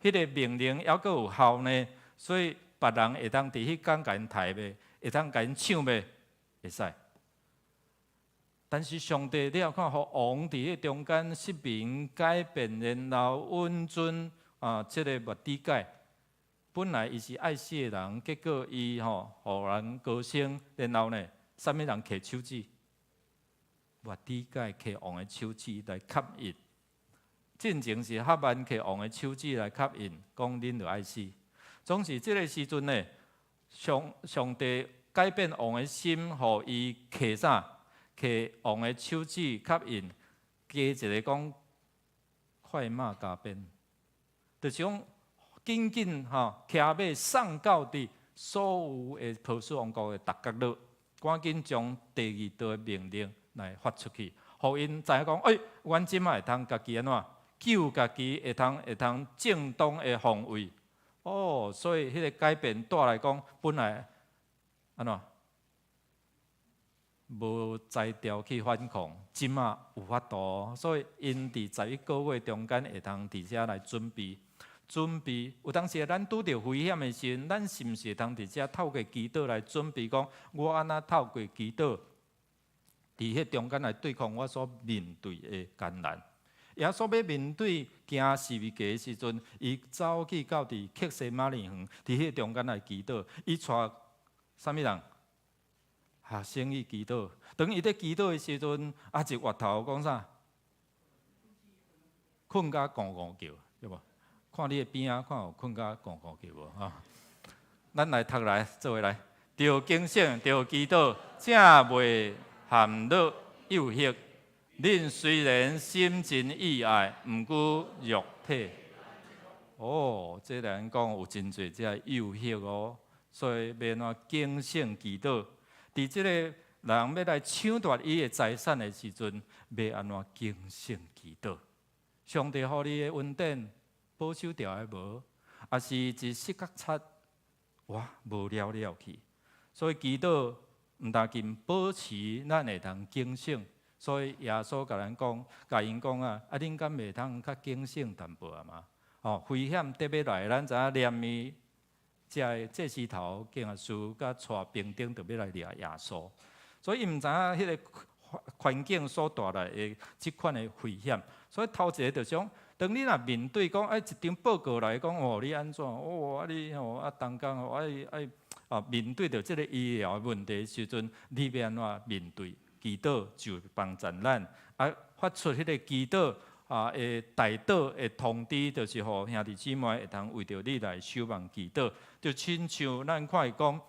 Speaker 1: 迄个命令还阁有效呢？所以别人会当伫迄天甲因杀袂，会当甲因抢袂，会使。但是上帝，你也看，互王伫迄中间失明改变，然后温存即个末底改。本来伊是爱死的人，结果伊互人高升，然后呢，啥物人摕手指？末底改摕王的手指来吸引。进前是哈曼摕王的手指来吸引，讲恁就爱死。总是即个时阵呢，上帝改变王的心，互伊摕啥？摕王的手指吸引，加一个讲快马加鞭，就是讲紧紧骑马送到伫所有的波斯王国的逐角落，赶紧将第2道的命令来发出去，互因知影讲，阮即摆会通家己安怎救家己，会通正当的防卫。所以迄个改变带来讲，本来安怎？无才调去反抗，即马有法度，所以因伫11个月中间会通伫遮来准备。有当时咱拄着危险的时阵，咱是毋是会通伫遮透过祈祷来准备？讲我安那透过祈祷，伫迄中间来对抗我所面对的艰难。耶稣要面对行十字架的时阵，伊走去到伫克西马尼园，伫迄中间来祈祷。伊带啥物人？学生去祈祷。当伊咧祈祷的时阵，一月头讲啥？困甲咕咕叫，对无？看你的边仔，看有困甲咕咕叫无？咱来读来，做伙来。着警醒，着祈祷，正袂陷入诱惑。恁虽然心真意爱，毋过肉体。这人讲有真侪只诱惑所以要怎警醒祈祷？伫即个人要来抢夺伊的财产的时阵，要安怎警醒祈祷？上帝互你的稳定保守住的无？还是一时角擦无了了去？所以祈祷毋但仅保持咱会通警醒，所以耶稣甲咱讲，甲因讲恁敢袂通较警醒淡薄嘛？危险得要来，咱知影念伊遮祭司头敬耶稣，甲带兵丁特要来掠耶稣，所以伊毋知影迄个环境所带来的即款的危险，所以头一个就想，当你若面对讲，一张报告来讲，你安怎？你当工面对着即个医疗问题的时阵，你要安怎面对？祈祷就帮助咱，发出迄个祈祷的代祷的通知，就是互兄弟姊妹会通为着你来守望祈祷，就亲像咱看伊讲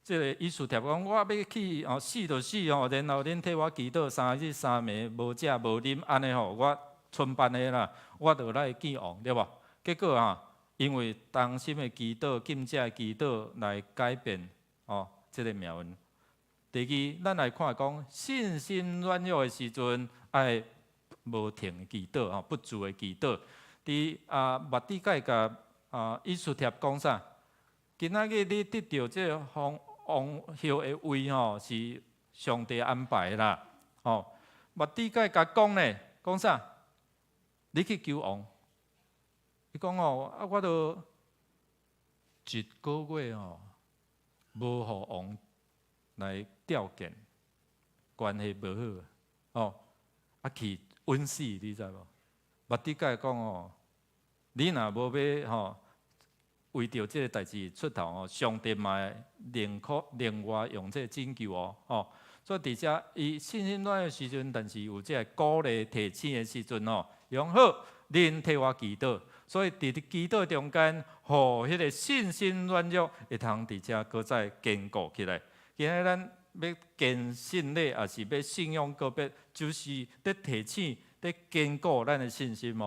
Speaker 1: 即个以斯帖讲，我要去死就死然后恁替我祈祷3日3暝，无食无啉，安尼我春班的啦，我就来见王，对无？结果因为当心的祈祷、禁食的祈祷来改变即个命运。第二，咱来看讲信心软弱的时阵，爱无停的祈祷不住的祈祷。伫末底改甲以斯帖讲啥？今仔日你得到这个王后的位是上帝安排啦。末底改甲讲呢，讲啥？你去求王。伊讲我都一个月无互王来吊唁，关系无好去温死，你知无？末底改讲你若无要为着即个代志出头上帝嘛另外用这个拯救所以伫遮伊信心软的时阵，但是有这个鼓励提醒的时阵用好，恁替我祈祷。所以伫祈祷中间，互迄个信心软弱会通伫遮搁再坚固起来。今日咱要坚信咧，也是要信仰个别，就是咧提醒、咧坚固咱的信心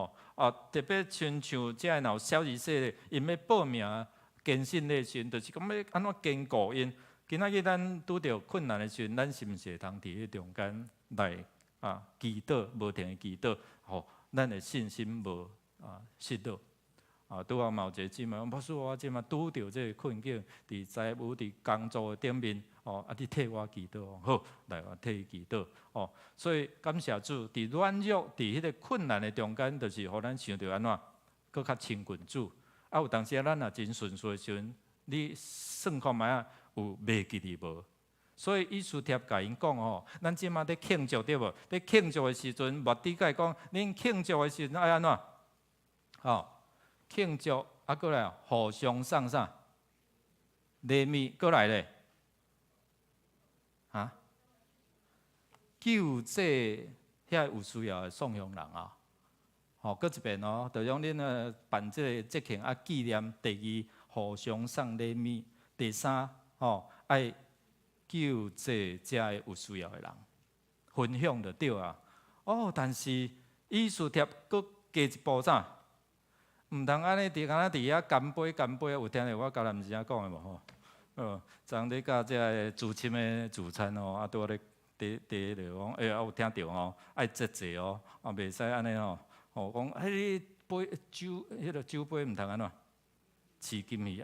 Speaker 1: 特别亲像遮若有小儿说咧，因要报名坚信咧时，就是讲要安怎坚固因。今仔日咱拄着困难的时阵，咱是毋是会通伫迄中间来祈祷，无停的祈祷，咱的信心无失落。拄仔嘛有一个姊妹讲，牧师，我即马拄着这个困境，伫财务、伫工作的顶面，你替我祈祷，好，来我替伊祈祷，所以感谢主，伫软弱、伫迄个困难的中间，就是互咱想着安怎，搁较亲近主。有当时咱若真顺遂的时阵，你算看觅有袂记哩无？所以以斯帖甲因讲咱即马咧庆祝对无？咧庆祝的时阵，末底改讲，恁庆祝的时阵爱安怎？庆祝过来互相送啥？礼物过来咧，救济遐有需要的送养人搁一遍就用恁办这个节庆纪念。第二，互相送礼物。第三，爱救济遮个有需要的人，分享就对啊。但是以斯帖搁加一步啥？毋通安尼伫敢若伫遐干杯，有听着我交男时仔讲的无昨咧甲这个自亲的自餐拄咧伫咧讲，有听着爱节制袂使安尼讲迄杯酒，迄个酒杯毋通安怎饲金鱼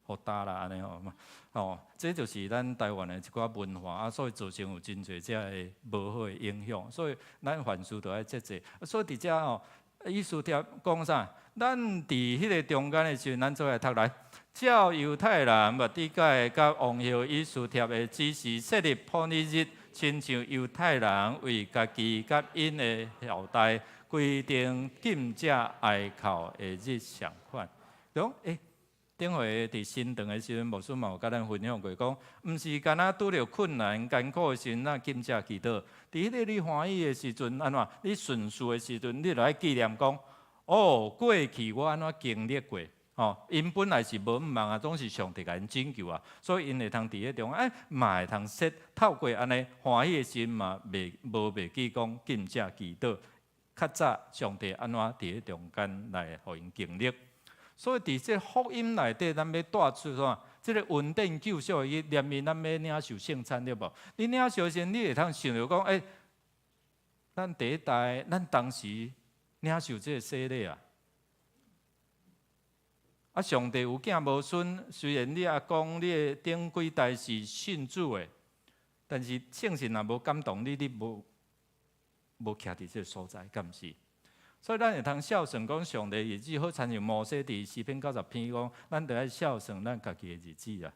Speaker 1: 互打啦安尼这就是咱台湾的一寡文化所以造成有真侪遮个无好的影响，所以咱凡事都爱节制。所以伫遮以斯帖讲啥？咱伫迄个中间的时阵，咱做来读来，照犹太人末底改甲王后以斯帖的指示，设立普尼日，亲像犹太人为家己甲因的后代规定禁食哀哭的日相款。顶回伫新堂的时阵，牧师嘛有甲咱分享过，讲毋是干那拄着困难艰苦的时阵，咱禁食祈祷。伫迄个你欢喜的时阵，安怎？你顺遂的时阵，你就爱纪念讲，过去我安怎经历过？因本来是无毋茫总是上帝甲因拯救所以因会通伫迄中，嘛会通说透过安尼欢喜的心嘛，无袂记讲禁食祈祷。较早上帝安怎伫迄中间来互因经历？所以伫这福音内底，咱要带出啥？这个稳定救赎的念面，咱要领受圣餐对无？你领受时，你会通想着讲，咱第一代，咱当时领受这个洗礼上帝有囝无孙，虽然你也讲你的顶几代是信主的，但是圣神若无感动你，你无徛伫这个所在，敢毋是？所以咱会通孝顺讲上帝日子，好亲像摩西伫诗篇90篇讲，咱着爱孝顺咱家己的日子啊。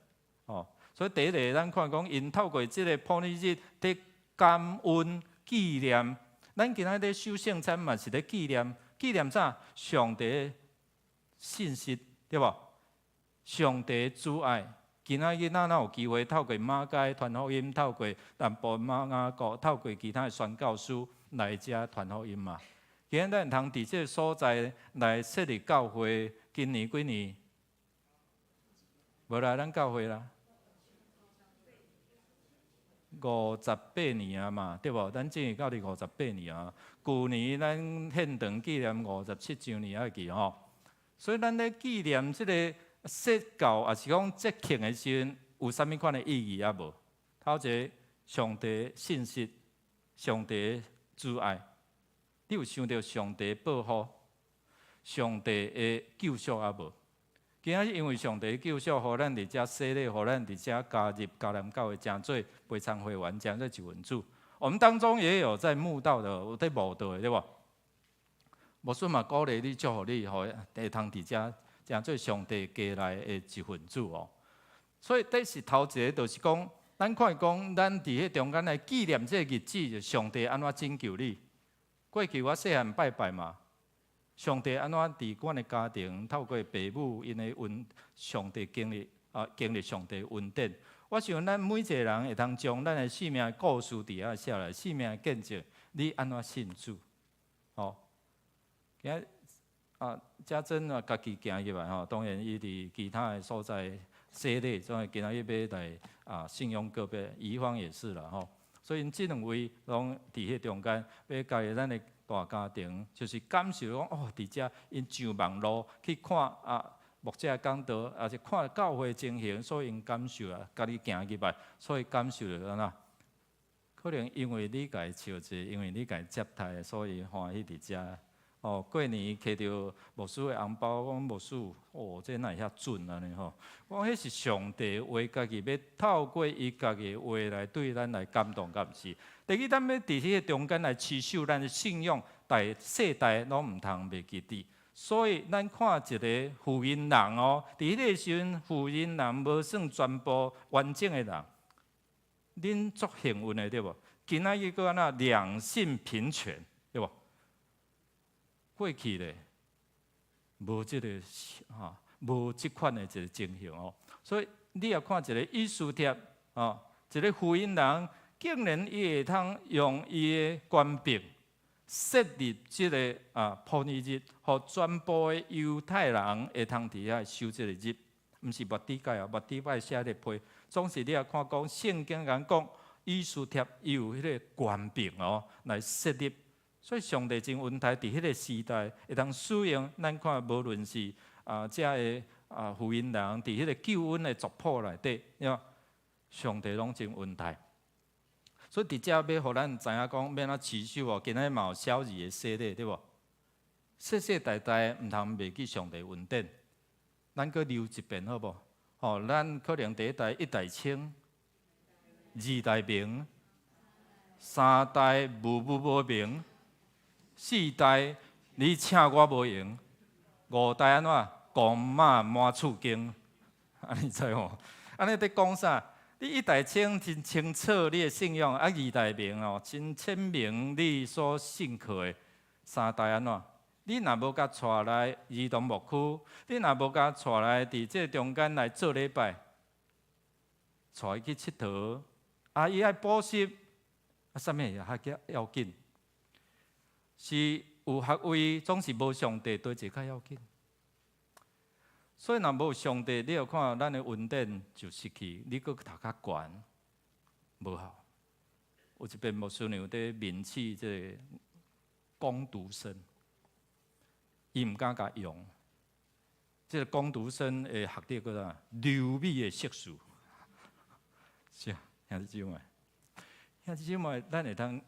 Speaker 1: 哦，所以第一个咱看讲，因透过即个破例日，伫感恩纪念，咱今仔日守圣餐嘛是咧纪念啥？上帝的信息，对无？上帝的主爱。今仔日咱有机会透过马街传福音，透过淡薄马雅国，透过其他的宣教师来遮传福音嘛。今仔咱通伫即个所在来设立教会，今年几年？无啦，咱教会啦，58年啊嘛，对无？咱正月到伫58年啊。去年咱献堂纪念57周年啊记吼，所以咱咧纪念即个说教，也是讲节庆的时阵，有啥物款的意义啊无？头一个上帝的信息，上帝的主爱，你有想到上帝的保护，上帝的救赎啊无？今仔日因为上帝的救赎，互咱伫遮洗礼，互咱伫遮加入迦南教会，诚做陪参会员，诚做一份子。我们当中也有在慕道的，有在慕道的，对无？牧师嘛鼓励你，祝福你，互会通伫遮。诚做上帝家内的一份子哦，所以这是头一个，就是讲，咱看讲，咱伫迄中间来纪念这个日子，上帝安怎拯救你？过去我细汉拜拜嘛，上帝安怎伫阮的家庭，透过父母因的恩，上帝经历上帝恩典。我想咱每一个人会通将咱的生命故事伫遐写来，生命见证，你安怎信主？哦，家珍啊，家己行入来吼，当然伊伫其他的所在洗礼，所以今仔日要来信仰个别，乙方也是啦吼。所以因即两位拢伫迄中间，要加入咱的大家庭，就是感受讲哦，伫遮因上网路去看牧者讲道，也是看教会情形，所以因感受啊，家己行入来，所以感受着安那。可能因为你家己笑者，因为你家己接待，所以欢喜伫遮。哦，过年摕到牧师的红包，讲牧师，哦，这哪会遐准安尼吼？我迄是上帝话，家己要透过伊家己的话来对咱来感动，敢毋是？第二，咱要伫迄个中间来持守咱的信仰，世代拢毋通袂记伫。所以，咱看一个福音人哦，伫迄个时阵，福音人无算全部完整的人，恁足幸运的对无？今仔日个安那两性平权，对无？过去咧，无即个无即款的一个情形哦，所以你也看一个以斯帖一个福音人，竟然伊会通用伊的官兵设立即个破例日，互全部的犹太人会通伫遐守即个日，毋是末底改啊，末底改写咧批，总是你也看讲圣经讲以斯帖伊有迄个官兵来设立。所以上帝真恩待，伫迄个时代会当使用，咱看无论是遮个福音人，伫迄个救恩的族谱内底，上帝拢真恩待。所以伫遮要互咱知影讲，免持守哦。今仔嘛有小儿的洗礼，对无？世世代代毋通袂记上帝恩典。咱搁留一遍好无？吼，咱可能第一代一代清，二代明，三代无明。4代你请我无用，5代安怎？公马满厝经，安尼知无？安尼在讲啥？你1代清真清澈你的信仰，2代明真清明你所信靠的，3代安怎？你若无甲带来儿童牧区，你若无甲带来伫这中间来做礼拜，带伊去佚佗，伊爱补习，啥物也较要紧。是有学位，总是无上帝对一较要紧。所以若无上帝，你要看咱的恩典就失去，你搁读较悬，无效。有一遍牧师娘伫面试这个工读生，伊毋敢甲用。这个工读生的学历叫啥？流美的硕士。是啊，兄弟姊妹，兄弟姊妹，咱会通。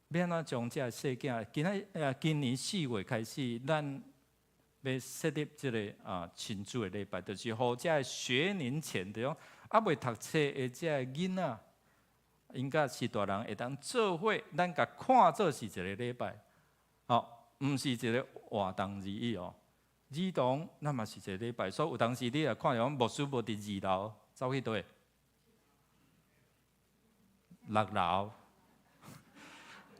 Speaker 1: 要安怎将这细囝？今年4月开始，咱要设立这个亲子的礼拜，就是互这学龄前的未读册的这囡仔，因甲是大人会当做伙，咱甲看做是一个礼拜。毋是一个活动而已哦。儿童那嘛是一个礼拜，所以有当时你也看到牧师无伫2楼，走去佗？6楼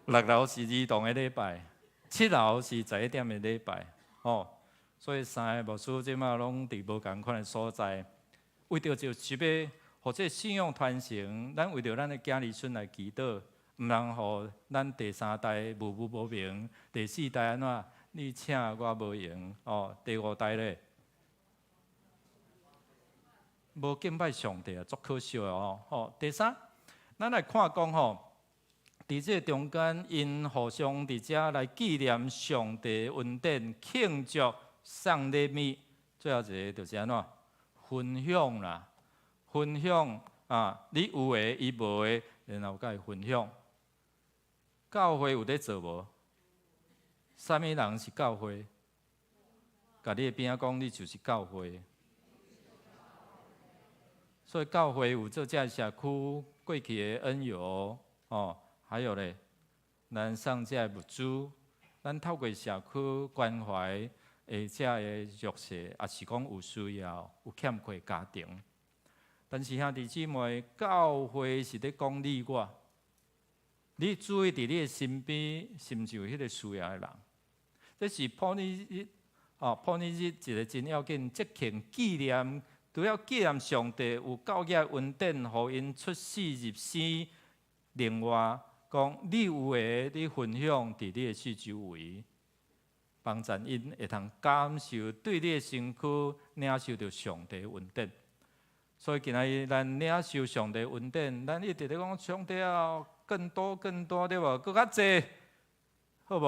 Speaker 1: ，6楼是儿童的礼拜，7楼是11点的礼拜，哦。所以3个牧师即马拢伫无共款的所在，为着就是要或者信仰传承，咱为着咱的子儿孙来祈祷，毋通互咱第3代步步无明，第4代安怎？你请我无用，哦，第5代咧，无敬拜上帝啊，足可惜的哦。哦，第3，咱来看讲吼，伫这中间，因互相伫遮来纪念上帝恩典，庆祝送礼物。最后一个就是安怎？分享啦，分享啊！你有诶，伊无诶，然后甲伊分享。教会有咧做无？啥物人是教会？甲你边仔讲，你就是教会。所以教会有做这社区过去的恩友哦，还有咧，咱送这物资，咱透过社区关怀这的弱势，也是讲有需要、有欠缺家庭。但是兄弟姊妹，教会是咧讲你我，你注意伫你的身边，是毋是有迄个需要的人？这是普尼日哦，普尼日一个真要紧，节庆纪念。除了纪念上帝有教业恩典，互因出世入生，另外讲你有诶，你分享伫你诶四周围，帮助因会通感受对你诶身躯领受到上帝恩典。所以今仔咱领受上帝恩典，咱一直咧讲上帝啊，更多更多对无？搁较济，好无？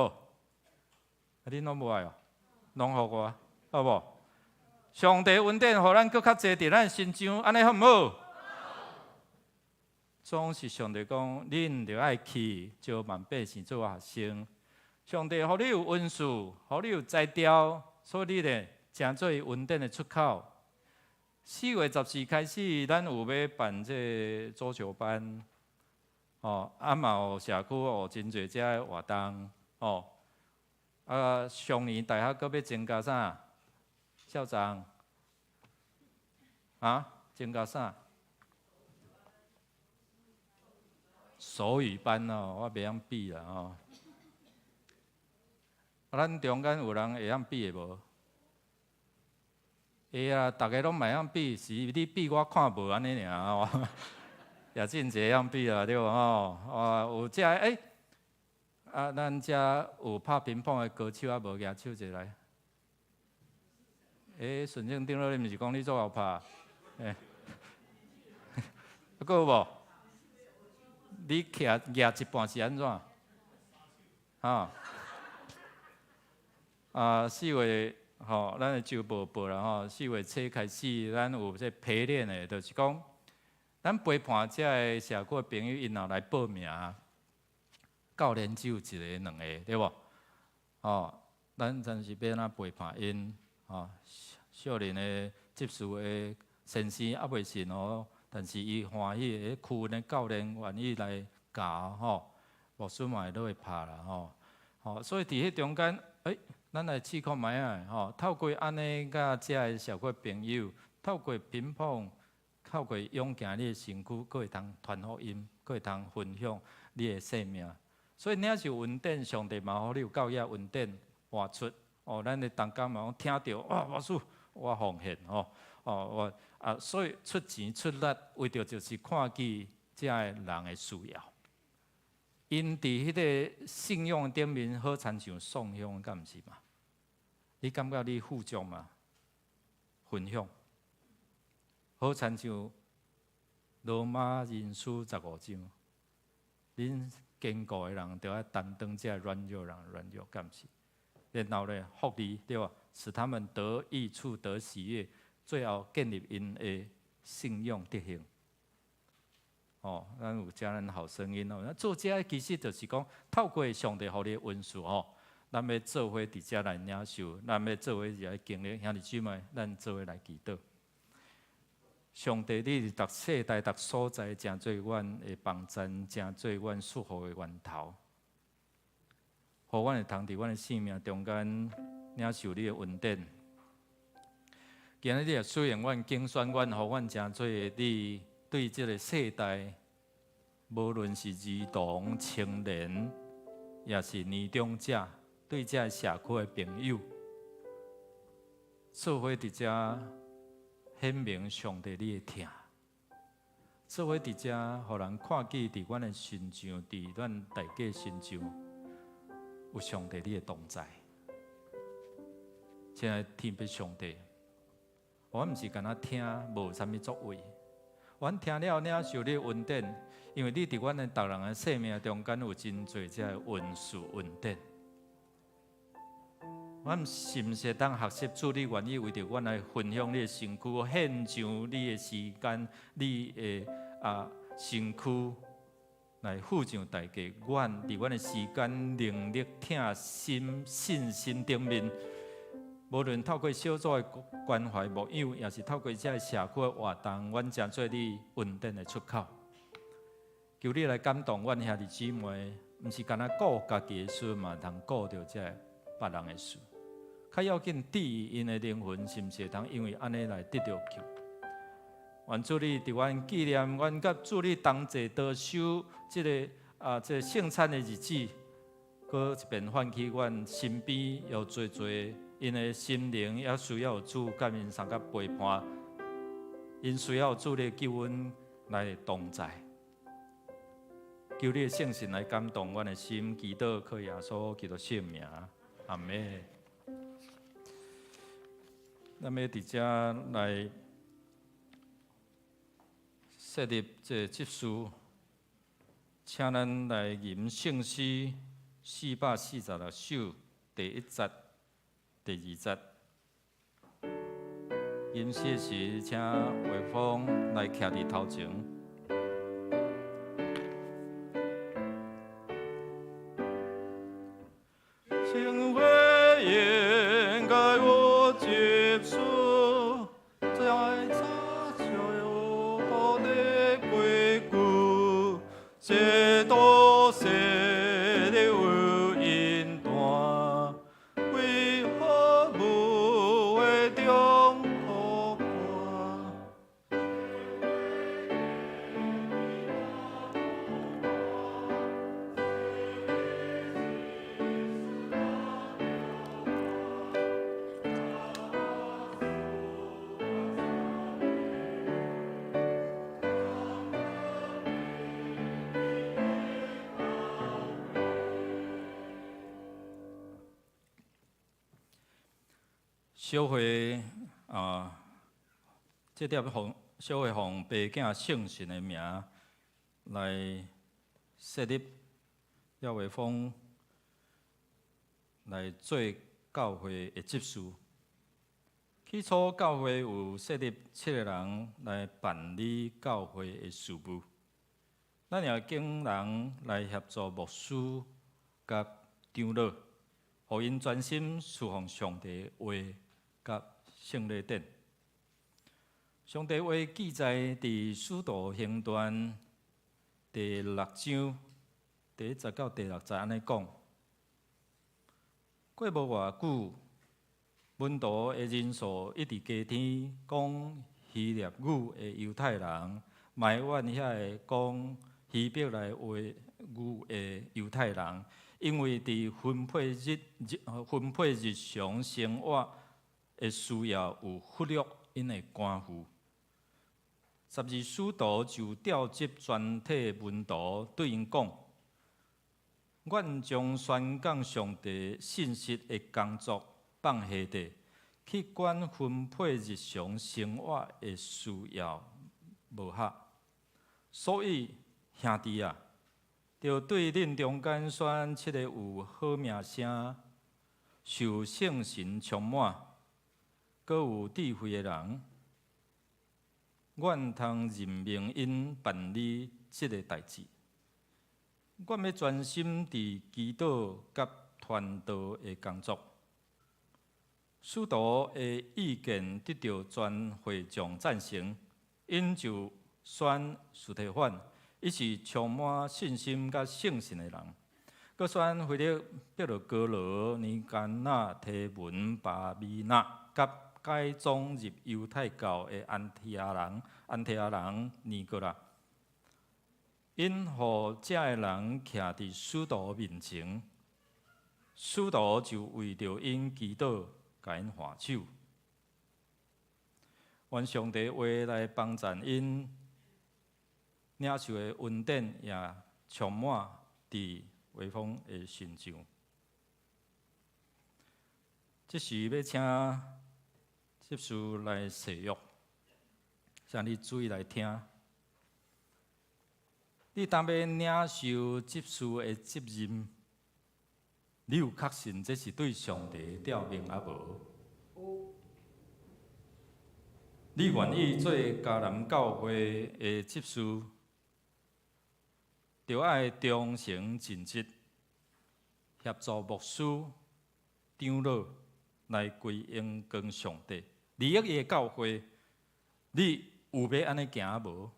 Speaker 1: 啊，恁拢无爱哦，拢互我，好无？上帝恩典，互咱搁较济伫咱身上，安尼好毋好？总是上帝讲，恁着爱去招万百姓做学生。上帝互你有恩赐，互你有才调，所以你咧诚做恩典的出口。4月14开始，咱有要办这足球班，哦，啊嘛有社区有真侪遮的活动，哦，啊上年大学搁要增加啥？校长，啊，增加啥？手语班哦，我袂晓比啦哦。咱中间有人会晓比的无？会啊，大家拢袂晓比，是你比我看无安尼尔哦。也真侪样比啦，对无吼？有遮啊，咱遮有拍乒乓的高手啊，无举手一来。顺正顶落，你毋是讲你做后拍？还有无？你举一半是安怎？啊，4月吼，咱的周报啦吼，4月初开始，咱有这陪练的，就是讲，咱陪伴遮的社区的朋友，因后来报名，教练只有1个、2个，对无？哦，咱真是要安怎陪伴因？哦，少年的接受的先生还袂信哦，但是伊欢喜的区的教练愿意来教吼，牧师嘛都会拍啦吼。吼，所以伫迄中间，咱来试看卖啊吼，透过安尼甲遮的社区朋友，透过乒乓，透过勇行你的身躯，佫会通传福音，佫会通分享你的生命。所以领受恩典，上帝嘛互你有教业恩典活出。哦，咱的同工嘛讲听到，哇，牧师，我奉献哦，我所以出钱出力，为着就是看见遮个人的需要。因伫迄个信仰顶面好亲像送香，敢毋是嘛？你感觉你富足嘛？分享，好亲像罗马人书15章，恁坚固的人就要担当遮软弱人软弱，敢毋是？然后咧，福利对吧？使他们得益处、得喜悦，最后建立因的信仰德行。哦，咱有遮咱好声音哦。做遮其实就是讲，透过上帝互你的恩赐哦，咱要做伙伫遮来领受，咱要做伙来经历兄弟姊妹，咱做伙来祈祷。上帝，你是逐世代、逐所在，真做阮的帮衬，真做阮祝福的源头。互阮会通伫阮的生命中间领受你的恩典。今日也虽然阮竞选阮，互阮诚多你对即个世代，无论是儿童、青年，也是年长者，对这个社区的朋友，做伙伫遮显明上帝你的疼，做伙伫遮，互人看见伫阮的身上，伫阮大家身上，有上帝你的同在。亲爱的天父上帝，我毋是干那听，无啥物作为。阮听了领受你的恩典，因为你伫阮的逐人的生命中间有真侪这恩赐恩典。阮是毋是当学习主？你愿意为着阮来分享你的身躯，献上你的时间，你的身躯来付上代价。阮伫阮的时间、能力、疼心、信心顶面，无论透过小组的关怀牧养，也是透过这社区的活动，阮诚做你恩典的出口。求你来感动阮兄弟姊妹，毋是干那顾家己的事，嘛通顾着这别人的事。较要紧，治因的灵魂是毋是会通因为安尼来得到救？愿主你伫阮纪念阮甲主你同齐得守这个圣餐的日子，搁一遍唤起阮身边有侪因的心灵也需要有主甲因相甲陪伴，因需要有主的救恩来同在。求你的圣神来感动阮的心，祈祷靠耶稣基督圣名，阿门。咱要伫遮来设立这集数，请咱来吟圣诗446首第1节、第2节。吟诗时，请画风来徛伫头前。请回应该我接受，在这就有好的归顾，这都是你有引导，为何不为中好看？小会这条小会奉爸囝圣神的名来设立廖伟峰来做教会的执事。起初教会有设立7个人来办理教会的事务，咱也经人来协助牧师甲长老，互因专心侍奉上帝的话甲圣礼典。上帝话记载伫《使徒行传》第6章第1节到第6节安尼讲：过无偌久，门徒的人数一直加添，讲希腊语的犹太人埋怨遐个讲希伯来话语的犹太人，因为伫分配日常生活的需要有忽略因的官负。12使徒就调集全体门徒，对因讲：阮将宣讲上帝信息的工作放下地，去管分配日常生活的需要无合。所以兄弟啊，着对恁中间选7个有好名声、受圣神充满、阁有智慧的人，阮通任命因办理这个代志。阮要专心伫祈祷甲传道的工作。使徒的意见得到全会众赞成，因就选司提反，伊是充满信心甲圣神的人，各选回了别罗哥罗尼甘那提文巴米那，甲改宗入犹太教的安提阿人尼哥拉，因互遮个人徛伫使徒面前，使徒就为着因祈祷，甲因还手，愿上帝话来帮助因领受的恩典，也充满伫微风的身上。这时要请执事来誓约，请你注意来听。你当要领受执事的责任，你有确信这是对上帝吊命啊无？你愿意做迦南教会的执事？就爱忠诚尽职，协助牧师、长老来归荣光上帝。利益伊的教会，你有要安尼行无？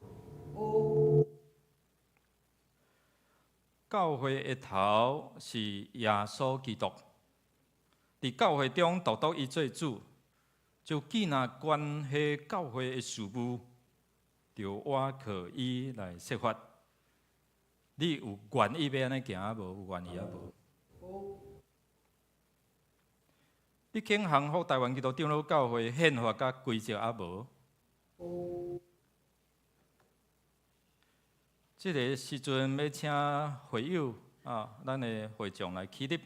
Speaker 1: 教会的头是耶稣基督，伫教会中独伊做主，就既若关系教会的事务，就我靠伊来设法。你有愿意要安尼行无？有愿意啊无？你肯降服台湾基督长老教会宪法甲规则啊无？这个时阵要请会友咱的会长来起立，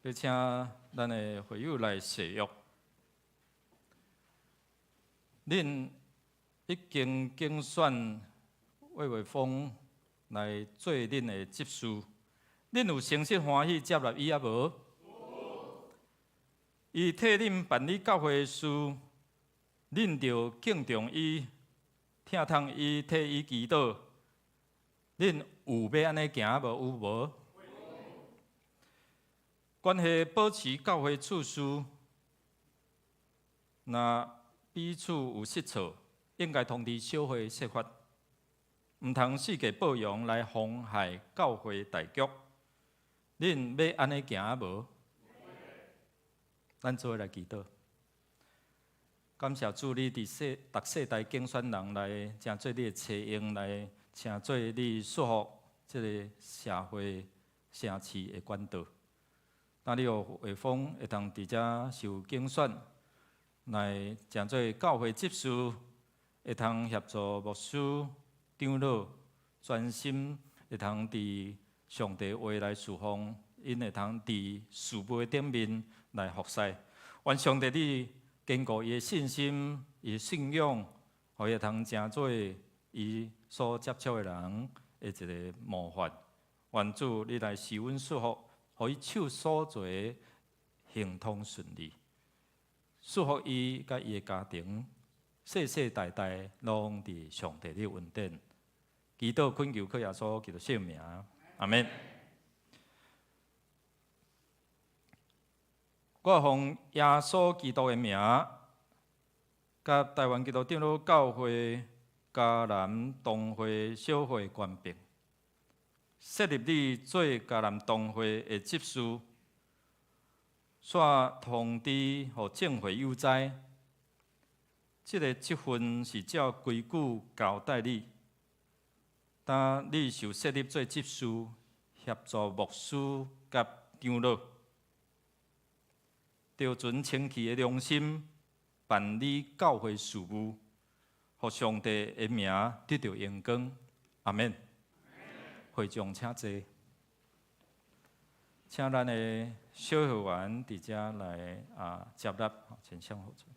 Speaker 1: 要请咱的会友来誓约。恁已经竞选魏伟峰来做恁的执事，恁有诚实欢喜接纳伊啊无？伊替恁办理教会的事，恁着敬重伊，听从伊，替伊祈祷。恁有要安尼行无？有无？关系保持教会处事，若彼此有失错，应该通知小会说法，毋通世界报扬来妨害教会大局。恁要安尼行无？咱做伙来祈祷。感谢主，你伫逐世代竞选人来，请做你的车用来，请做你束缚这个社会城市的管道。当你有会风会通伫遮受竞选，来请做教会执事，会通协助牧师、长老，专心会通伫上帝话来侍奉，因会通伫事务的顶面来服侍。愿上帝你坚固伊的信心、伊的信仰，互伊会通成做伊所接触的人的一个模范。愿主你来施恩祝福，互伊手所做行通顺利，祝福伊甲伊的家庭，世世代代拢伫上帝的恩典。祈祷恳求靠耶稣基督圣名，阿免。我奉耶稣基督的名，甲台湾基督长老教会嘉南东会小会官兵，设立你做嘉南东会的执事，煞通知互政会有知，这个职分是照规矩交代你。当你受设立做执事，协助牧师甲长老，着存清气的良心办理教会事务，互上帝的名得到荣光。阿免。会长请坐，请咱的小会员伫遮来接纳，请向后转。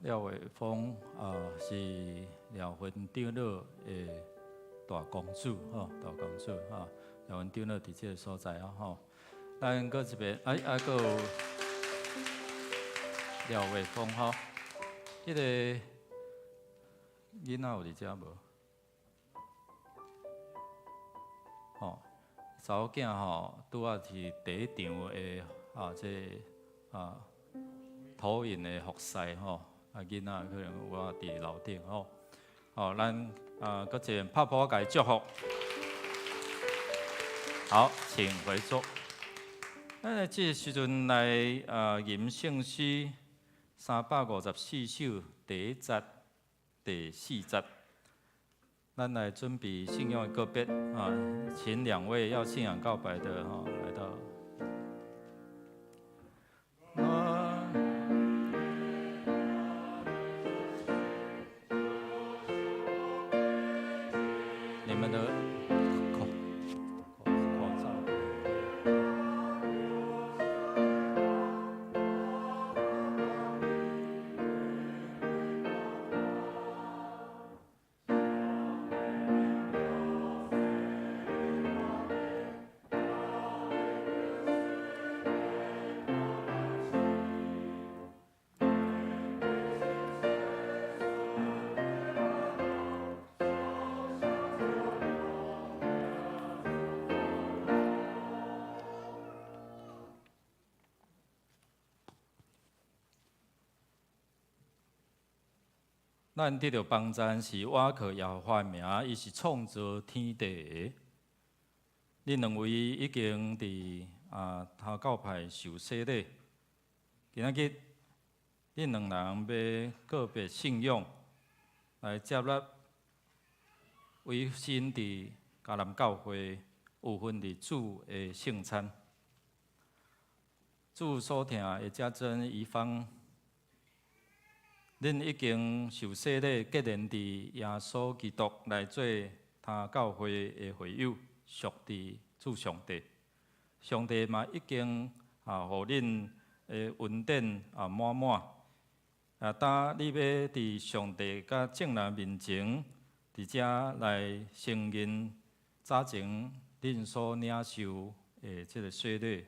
Speaker 1: 廖伟峰是廖分长老的大公主大公主廖分长老伫这个所在咱搁一边搁有廖伟峰迄个囡仔有伫遮无？查某囝拄仔是第一场的这投影的服饰囡仔可能有伫楼顶咱搁一拍鼓甲伊祝福。好，请回座。咱即时阵来吟圣诗354首第1节、第4节。咱来准备信仰的个别请2位要信仰告白的来到。你们的口罩。咱得到帮赞是瓦靠耶和华名，伊是创造天地的。恁两位已经伫头教派受洗礼，今仔日恁两人要个别信仰来接纳委身伫迦南教会有份伫主的圣餐。主所听的家珍遗方。恁已经受洗礼，结连伫耶稣基督来做他教会的会友，属伫主上帝。上帝嘛已经互恁的恩典满满。当你要伫上帝甲众人面前，伫遮来承认早前恁所领受的这个洗礼，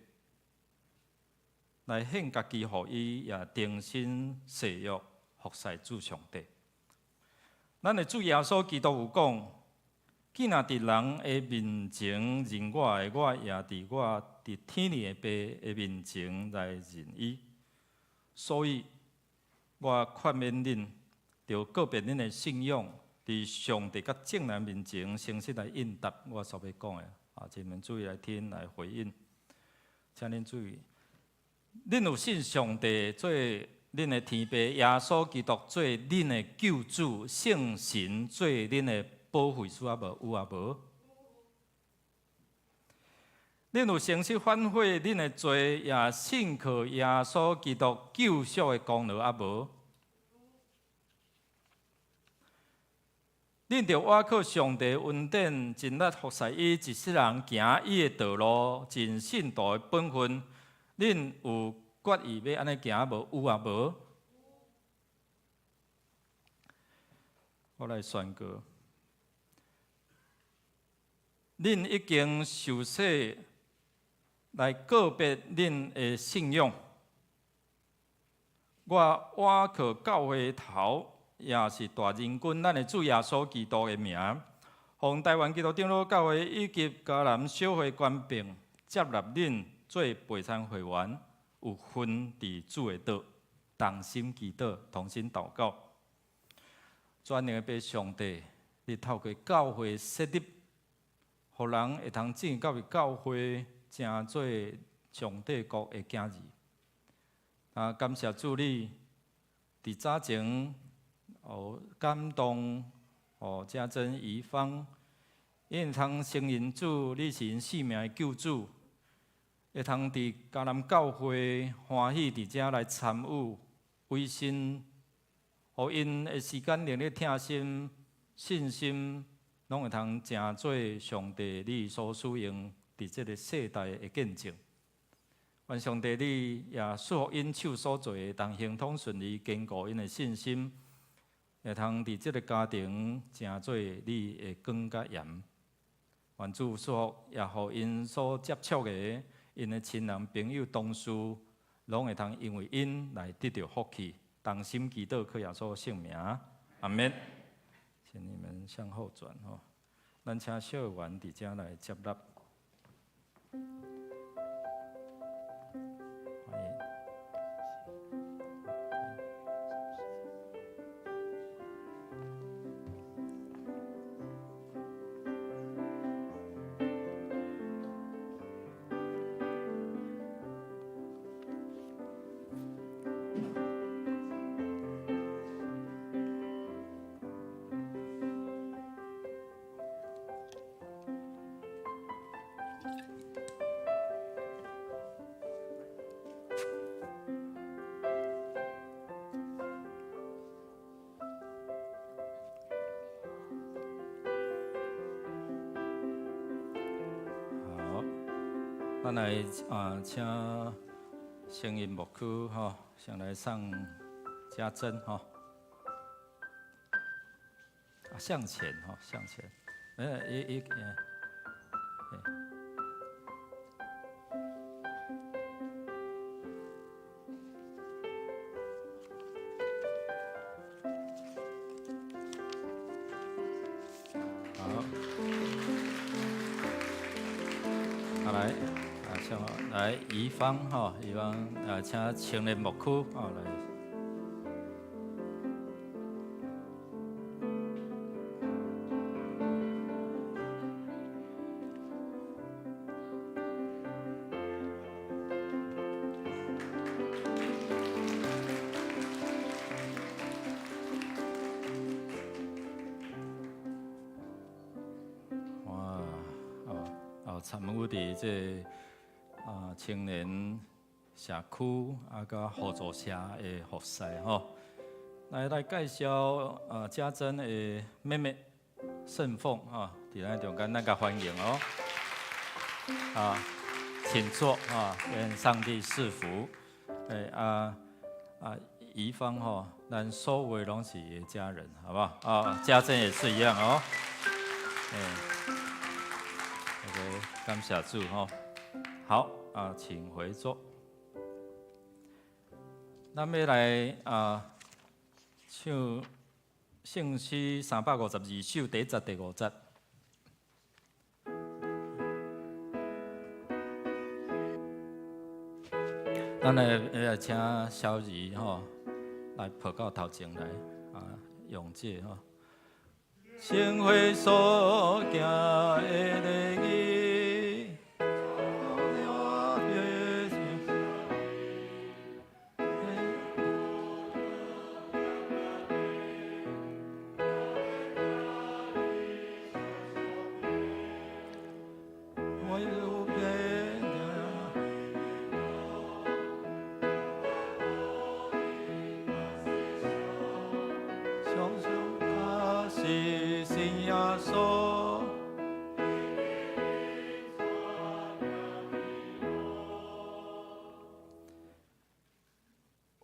Speaker 1: 来献家己，互伊也定心誓约。服侍主上帝，咱的主耶稣基督有讲：既然伫人的面前认我的，我也伫天里的爸的面前来认伊。所以，我劝勉恁，着告别恁的信仰，伫上帝甲众人面前诚实来应答我所要讲的。请恁注意来听，来回应。请恁注意，恁有信上帝做恁的天父耶稣基督做恁的救主，圣神做恁的保惠师无？有无？恁有诚实反悔恁的罪，也信靠耶稣基督救赎的功劳无？恁着倚靠上帝恩典，尽力服侍伊，一世人行伊的道路，尽信徒的本分。恁有决意要安尼行无？有无？我来宣告，恁已经受洗来告别恁的信仰。我倚靠教会头，也是大人君，咱的主耶稣基督的名，奉台湾基督长老教会以及迦南小会官兵接纳恁做陪参会员。有分伫主的道，同心祈祷，同心祷告，专业被上帝，你透过教会设立，互人会通进到教会，成做上帝国的囝儿。感谢主你，伫早前感动，家珍遗方，因通承认主，你是因性命的救主。会通伫迦南教会欢喜伫遮来参与委身，互因的时间能力听心、信心，拢会通成做上帝你所使用伫这个世代的见证。愿上帝你也祝福因手所做的，当行通顺利，坚固因的信心，会通伫即个家庭成做你的光甲盐。愿主祝福，也互因所接触的因的亲人朋友同事，拢会通因为因来得到福气。当心祈祷，靠耶稣圣名，阿免。请你们向后转吼，咱请小员伫遮来接纳。欢迎。咱来请声音牧区吼，先来上家珍吼，向前吼，向前，好，来。来，宜芳吼，宜芳请青年牧区吼来。哇，参与伫这青年社区甲互助社的服侍吼，来介绍家珍的妹妹盛凤吼，伫咱中间咱甲欢迎哦，请坐愿上帝赐福，宜芳吼，咱所有拢是伊的家人，好不好？家珍也是一样哦，OK， 感谢主吼，好。请回座。咱要来唱圣诗352首第1节、第5节。咱来请小姨吼来抱到头前来用这吼。圣会所行的礼仪。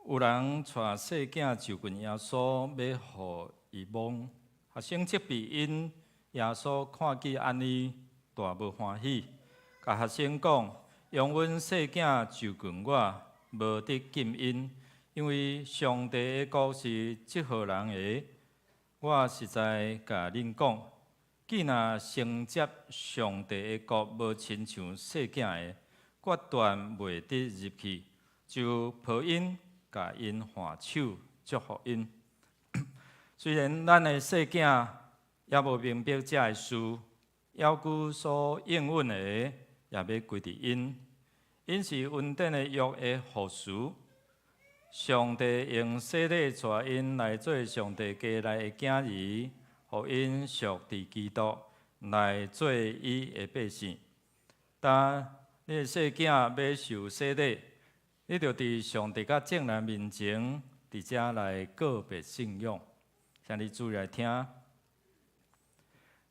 Speaker 1: 有人带细囝就近耶稣，要互伊摸。学生责备因，耶稣看见安尼，大无欢喜，甲学生讲：用阮细囝就近我，无得禁因，因为上帝的国是即号人的。我实在甲恁讲，既若承接上帝的国，无亲像细囝的，决断袂得入去，就抱因。甲因换手祝福因。虽然咱的细囝也无明白这个事，要求所应允的，也要归伫因。因是恩典的约的护士。上帝用洗礼带因来做上帝家内的囝儿，互因属伫基督，来做伊的百姓。但你的细囝要受洗礼。你着伫上帝甲正人面前，伫遮来告别信仰。请你注意来听。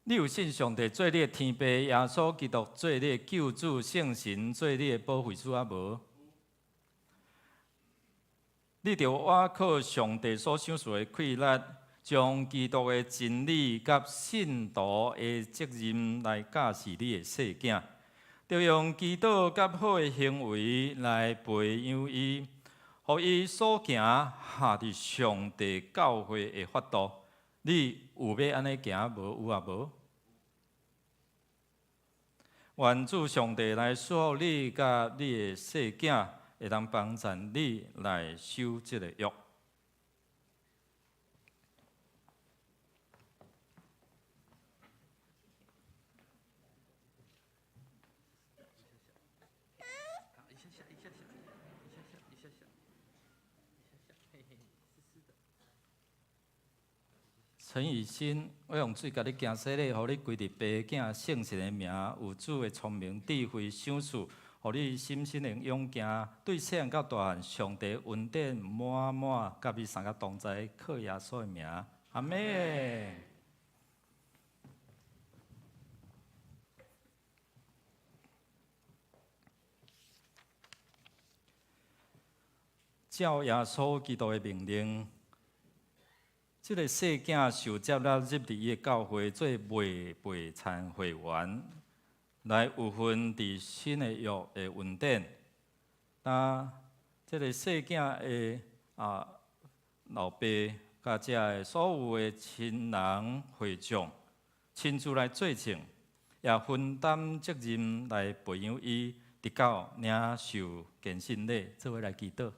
Speaker 1: 你有信上帝做你的天父，耶稣基督做你的救主，圣神做你的保惠师啊无？你着倚靠上帝所赏赐的气力，将基督的真理甲信徒的责任来教示你的细囝，着用基督甲好的行为来培养伊，互伊所行下伫上帝教会的法度。你有要安尼行无？有啊无？愿主上帝来祝福你甲你的细囝，会当帮助你来守这个约。陈以新，我用水甲你行洗礼，互你归伫爸囝圣神的名，有主的聪明智慧赏赐，互你心心的勇行，对细汉到大汉，上帝恩典满满，甲你三个同在，靠耶稣的名，阿门。照耶稣基督的命令。这个细囝受接纳入伫伊的教会，做未备残会员，来有份伫新的约的恩典。那这个细囝的老爸，甲遮的所有的亲人会长，亲自来做证，也分担责任来培养伊，直到领受献身礼，做伙来祈祷。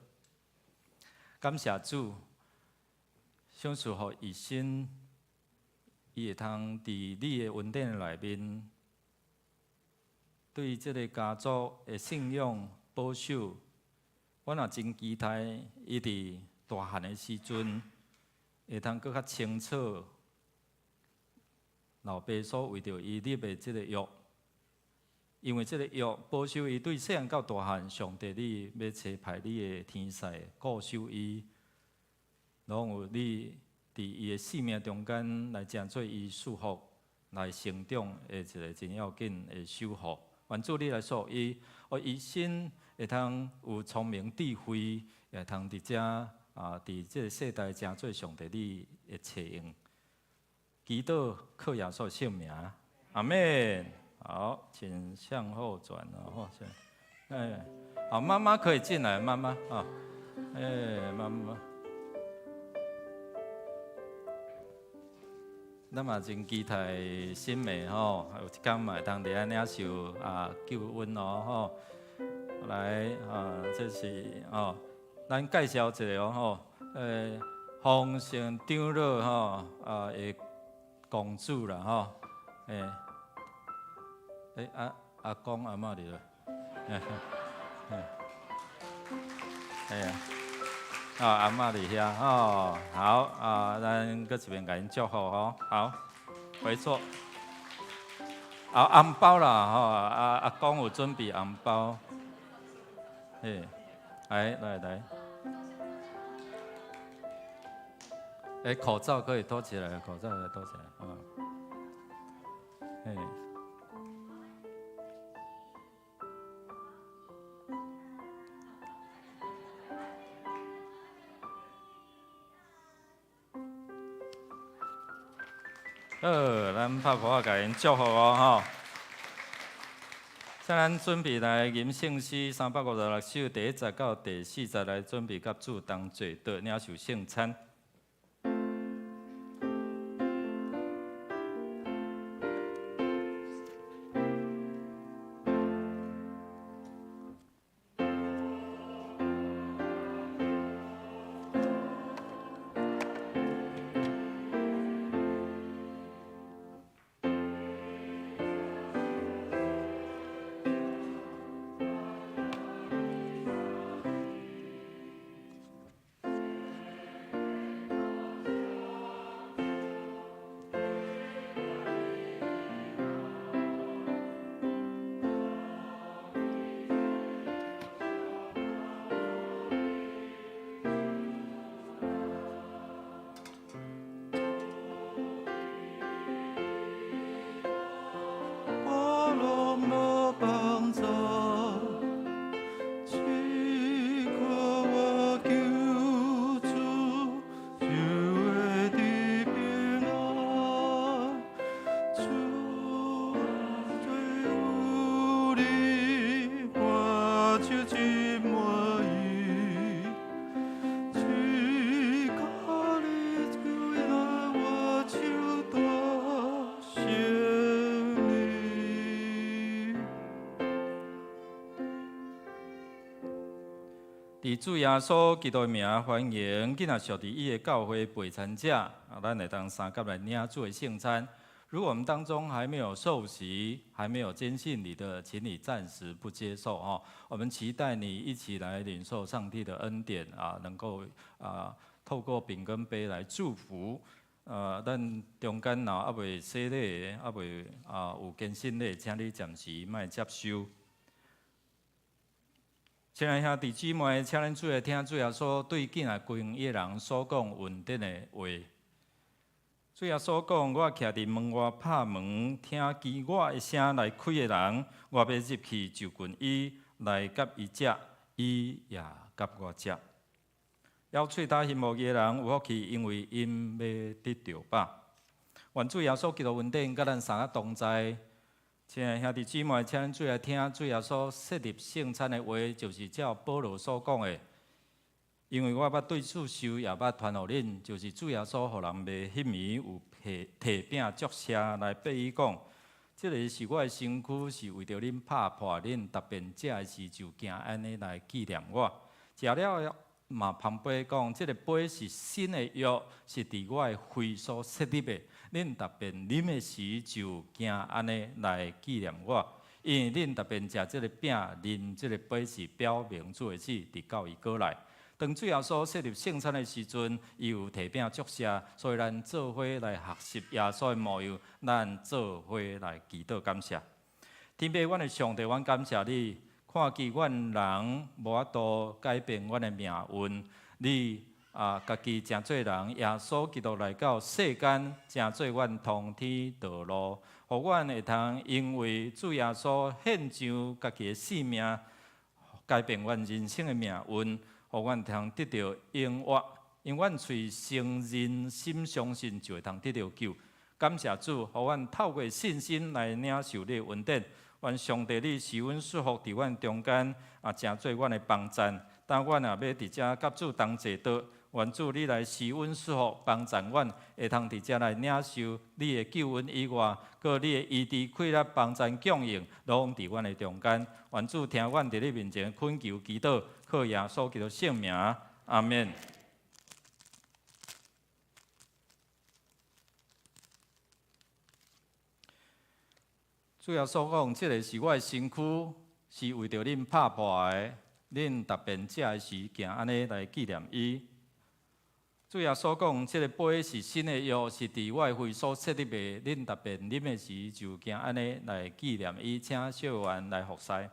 Speaker 1: 感谢主。赏赐互医生，伊会通伫你的恩典内面，对即个家族的信仰保守。我也真期待伊伫大汉的时阵，会通搁较清楚老爸所为着伊立的即个约，因为即个约保守伊对细汉到大汉，上帝你要差派你的天使固守伊。拢有你伫伊的生命中间来成做伊祝福、来成长的一个真要紧的守护。愿主你来说伊，伊心会通有聪明智慧，也通伫遮伫即个世代成做上帝你的采用。祈祷靠耶稣圣名，阿门。好，请向后转哦，好，妈妈可以进来，妈妈啊，妈妈。咱嘛真期待新妹吼，有一天嘛会当伫安领受救恩哦吼。来这是咱介绍一下吼，丰盛长老吼的公主啦吼，阿公阿嬷伫咧，阿嬷伫遐吼，好咱搁一遍甲因祝福吼，好，回座。红包啦吼，阿公有准备红包，来，口罩可以脱起来，口罩也脱起来，咱拍鼓甲因祝福吼。咱准备来吟圣诗356首，第1节到第4节来准备甲主同坐倒领受圣餐。以主耶稣基督的名欢迎今仔属伫伊的教会陪餐者，咱会当三甲来领主的圣餐。如果我们当中还没有受洗、还没有坚信你的，请你暂时不接受哦。我们期待你一起来领受上帝的恩典啊，能够透过饼跟杯来祝福。咱中间若还未洗礼的，还未有坚信的，请你暂时莫接受。亲爱兄弟姊妹，请咱做来听主耶稣对囝仔归一人所讲稳定的话。主耶稣讲：我徛伫门外拍门，听见我一声来开的人，我要入去就近伊，来甲伊食，伊也甲我食。要喙焦羡慕的人有福气，因为因要得着饱。愿主耶稣基督恩典，甲咱三个同在。亲爱兄弟姊妹，请咱做来听主耶稣设立圣餐的话，就是照保罗所讲的。因为我捌对主受，也捌传互恁，就是主耶稣互人袂迄暝有摕饼祝谢来对伊讲，即个是我的身躯，是为着恁拍破，恁特别食的时就行安尼来纪念我。食了嘛旁边讲，即个杯是新的约，是伫我的肺所设立的。恁特别啉的时就行安尼来纪念我，因为恁特别食即个饼、啉即个杯，是表明主的死伫到伊过来。当主耶稣设立圣餐的时阵，伊有摕饼祝谢，所以咱做伙来学习耶稣的模样，咱做伙来祈祷感谢。天父，阮的上帝，阮感谢你，看见阮人无法度改变阮的命运，你家己诚做人，耶稣基督来到世间，诚做阮通天道路，互阮会通因为主耶稣献上家己的性命，改变阮人生的命运。互阮通得到永活，因阮随承认心相信，就会通得到救。感谢主，互阮透过信心来领受你的恩典。愿上帝你是阮束缚伫阮中间，诚做阮的帮赞。当阮也要伫遮甲主同坐倒，愿主你来是阮束缚帮赞阮，会通伫遮来领受你的救恩以外，佮你的医治、快乐、帮赞、供应，拢伫阮的中间。愿主听阮伫你面前恳求祈祷。靠耶稣基督圣名，阿免。主耶稣讲，这个是我的身躯，是为着恁拍破的，恁特别食的时，行安尼来纪念伊。主耶稣讲，这个杯是新的约，是伫我的会所设立的，恁特别啉的时，就行安尼来纪念伊，请小员来服侍。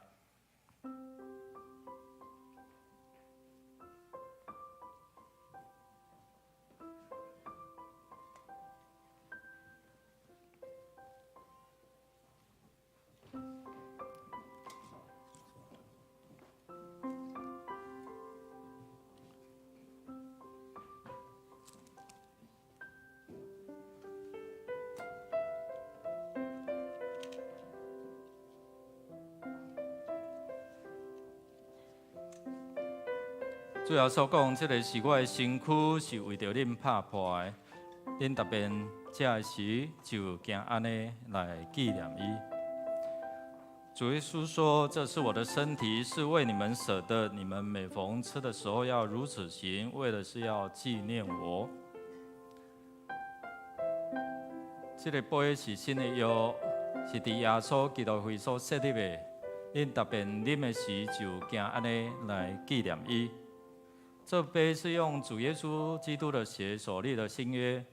Speaker 1: 主耶稣讲，这个是我的身躯，是为着恁拍破的。恁特别食的时，就行安尼来纪念伊。主耶稣说：“这是我的身体，是为你们舍的。你们每逢吃的时候要如此行，为的是要纪念我。”这个杯是新的约，是伫耶稣基督会所设立的。恁特别啉的时，就行安尼来纪念伊。这杯是用主耶稣基督的血所立的新约。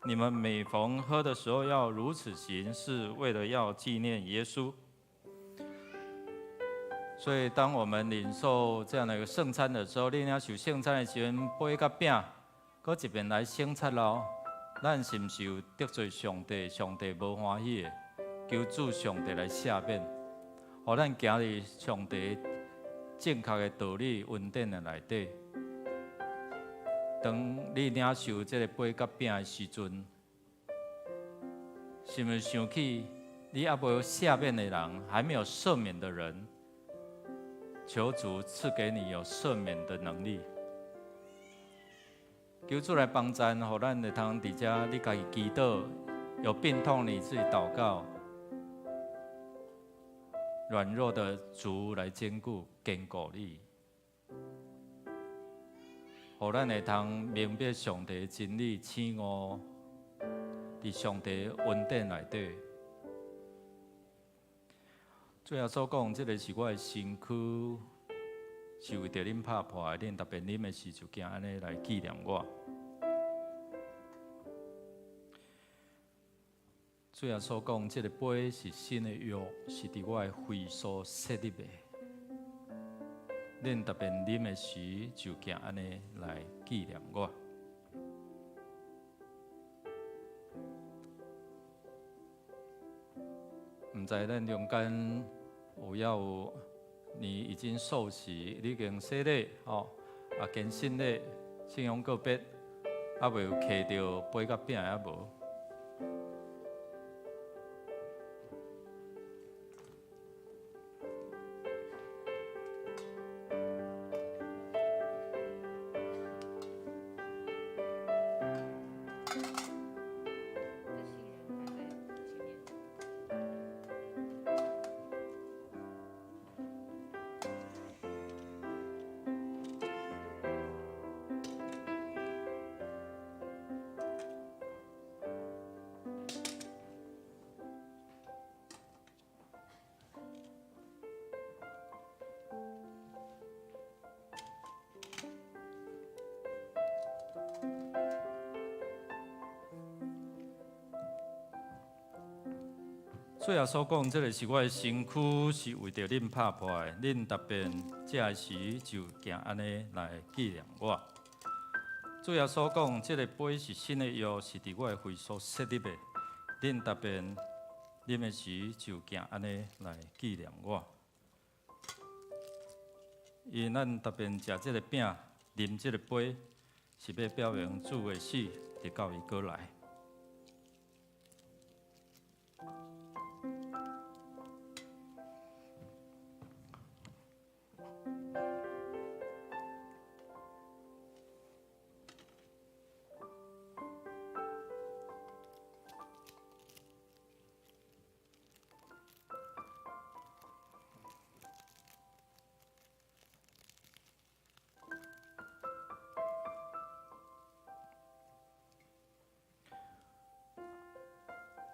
Speaker 1: 你们每逢喝的时候要如此行，是为了要纪念耶稣。所以，当我们领受这样的一个圣餐的时候，你领受圣餐的时阵，杯甲饼，搁一边来省察咯，咱是毋是有得罪上帝？上帝无欢喜的，求主上帝来赦免，互咱行入上帝正确的道理、恩典的内底。当你领受这个杯甲饼的时阵，是毋是想起你还无赦免的人，还没有赦免的人？求主赐给你有赦免的能力。求主来帮助，互咱会通伫遮你家己祈祷，有病痛你自己祷告，软弱的主来坚固、坚固你。互咱会通明白上帝真理，醒悟伫上帝恩典内底。最后所讲，即个是我的身躯，是为着恁拍破的，恁特别啉的时就惊安尼来纪念我。最后所讲，即个杯是新的约，是伫我的肺所设立的。恁特别啉的时就惊安尼来纪念我。唔知咱中间有你已经受洗，你已经洗礼吼，更新礼，信仰个别，未有摕到杯甲饼也无。最后所讲，这个是我的身躯，是为着恁拍破的。恁特别这时就行安尼来纪念我。最后所讲，这个杯是新的约，是伫我的肺所设立的。恁特别啉的时就行安尼来纪念我。因咱特别食这个饼，啉这个杯，是要表明主的死，直到伊过来。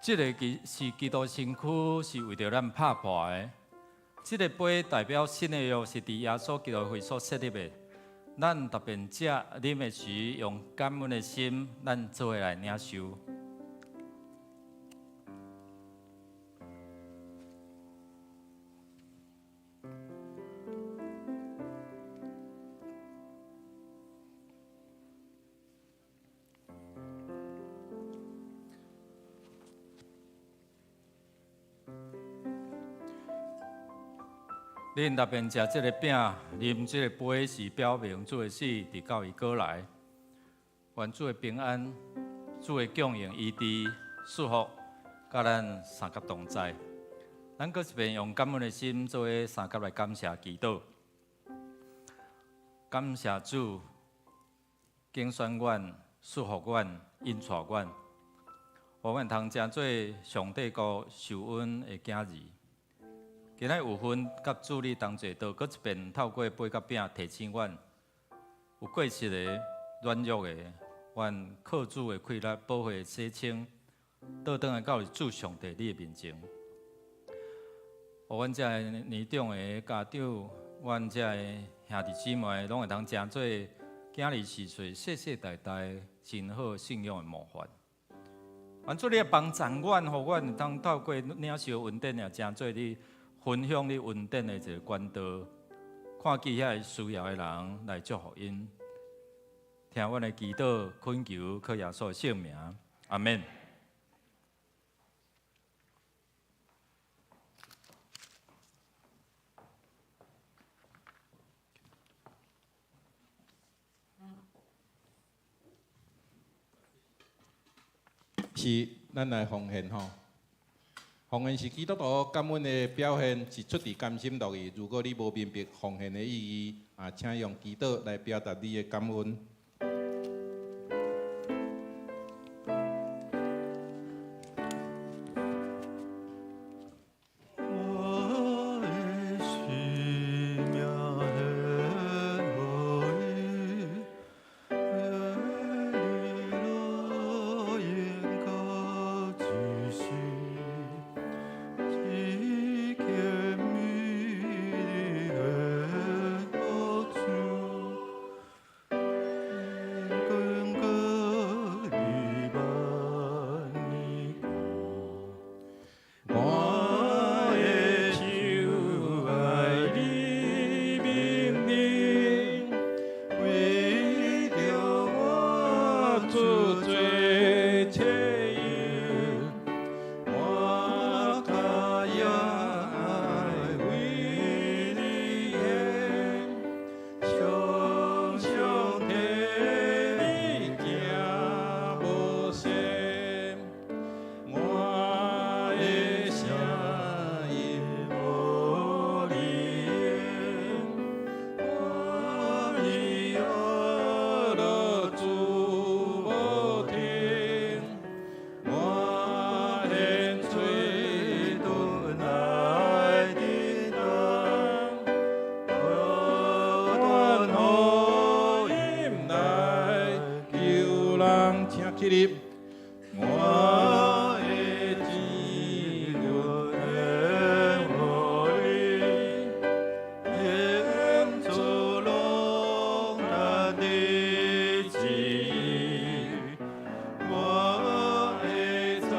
Speaker 1: 这个是基督身躯，是为着咱拍破的。这个杯代表新的约，是伫耶稣基督会所设立的。咱特别食啉的时，用感恩的心，咱做伙来领受。恁特别食这个饼，啉这个杯，是表明主的死伫到伊过来。愿主的平安、主的供应、医治、祝福，甲咱三甲同在。咱搁一遍用感恩的心，做伙三甲来感谢祈祷。感谢主，拣选阮、祝福阮、引带阮，互阮通成做上帝国受恩的囝儿。今仔有份甲主你同齐，倒搁一遍透过杯甲饼提醒阮，有过失的、软弱的，愿靠主的气力保护洗清，倒转来到主上帝你的面前。互阮遮个年长的家长，阮遮个兄弟姊妹，拢会通成做囝儿时岁世世代代真好信仰的模范。愿主你帮助阮，互阮通透过领受恩典，也成做你分享你恩典的一个管道，看见遐需要的人来祝福因。听阮的祈祷，恳求靠耶稣的圣名，阿门。
Speaker 2: 是咱来奉献吼。奉献是基督徒感恩的表现，是出自甘心乐意。如果你无明白奉献的意义，请用祈祷来表达你的感恩。日，我的天我的我的，应出龙难的旨，我会在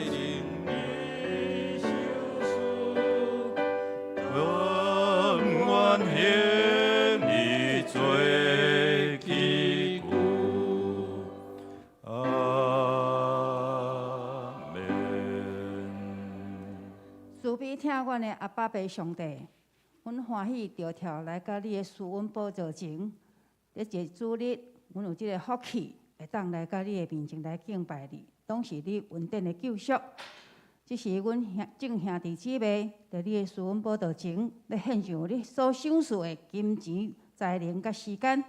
Speaker 2: 灵里修书，永远向你做祈求。阿门。
Speaker 3: 慈悲听阮的阿爸爸上帝，阮欢喜着跳来甲你的慈恩宝座前。咧这主日，阮有即个福气，会当来甲你的面前来敬拜你，拢是你恩典的救赎。这是阮众兄弟姊妹在你的慈恩宝座前，咧献上你所享受的金钱、才能甲时间，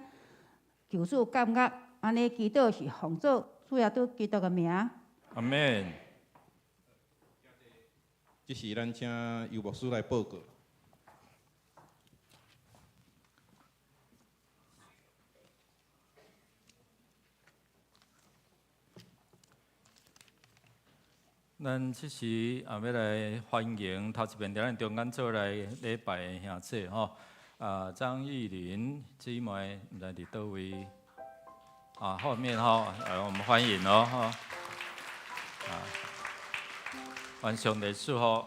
Speaker 3: 求主感觉，安尼祈祷是奉主主耶稣基督的名。
Speaker 1: 阿门。
Speaker 2: 这是咱请尤牧师来报告。
Speaker 1: 咱即时也要来欢迎头一遍伫咱中间做来礼拜的兄弟吼，张玉林姊妹毋知伫倒位后面吼，我们欢迎哦吼，愿上帝祝福。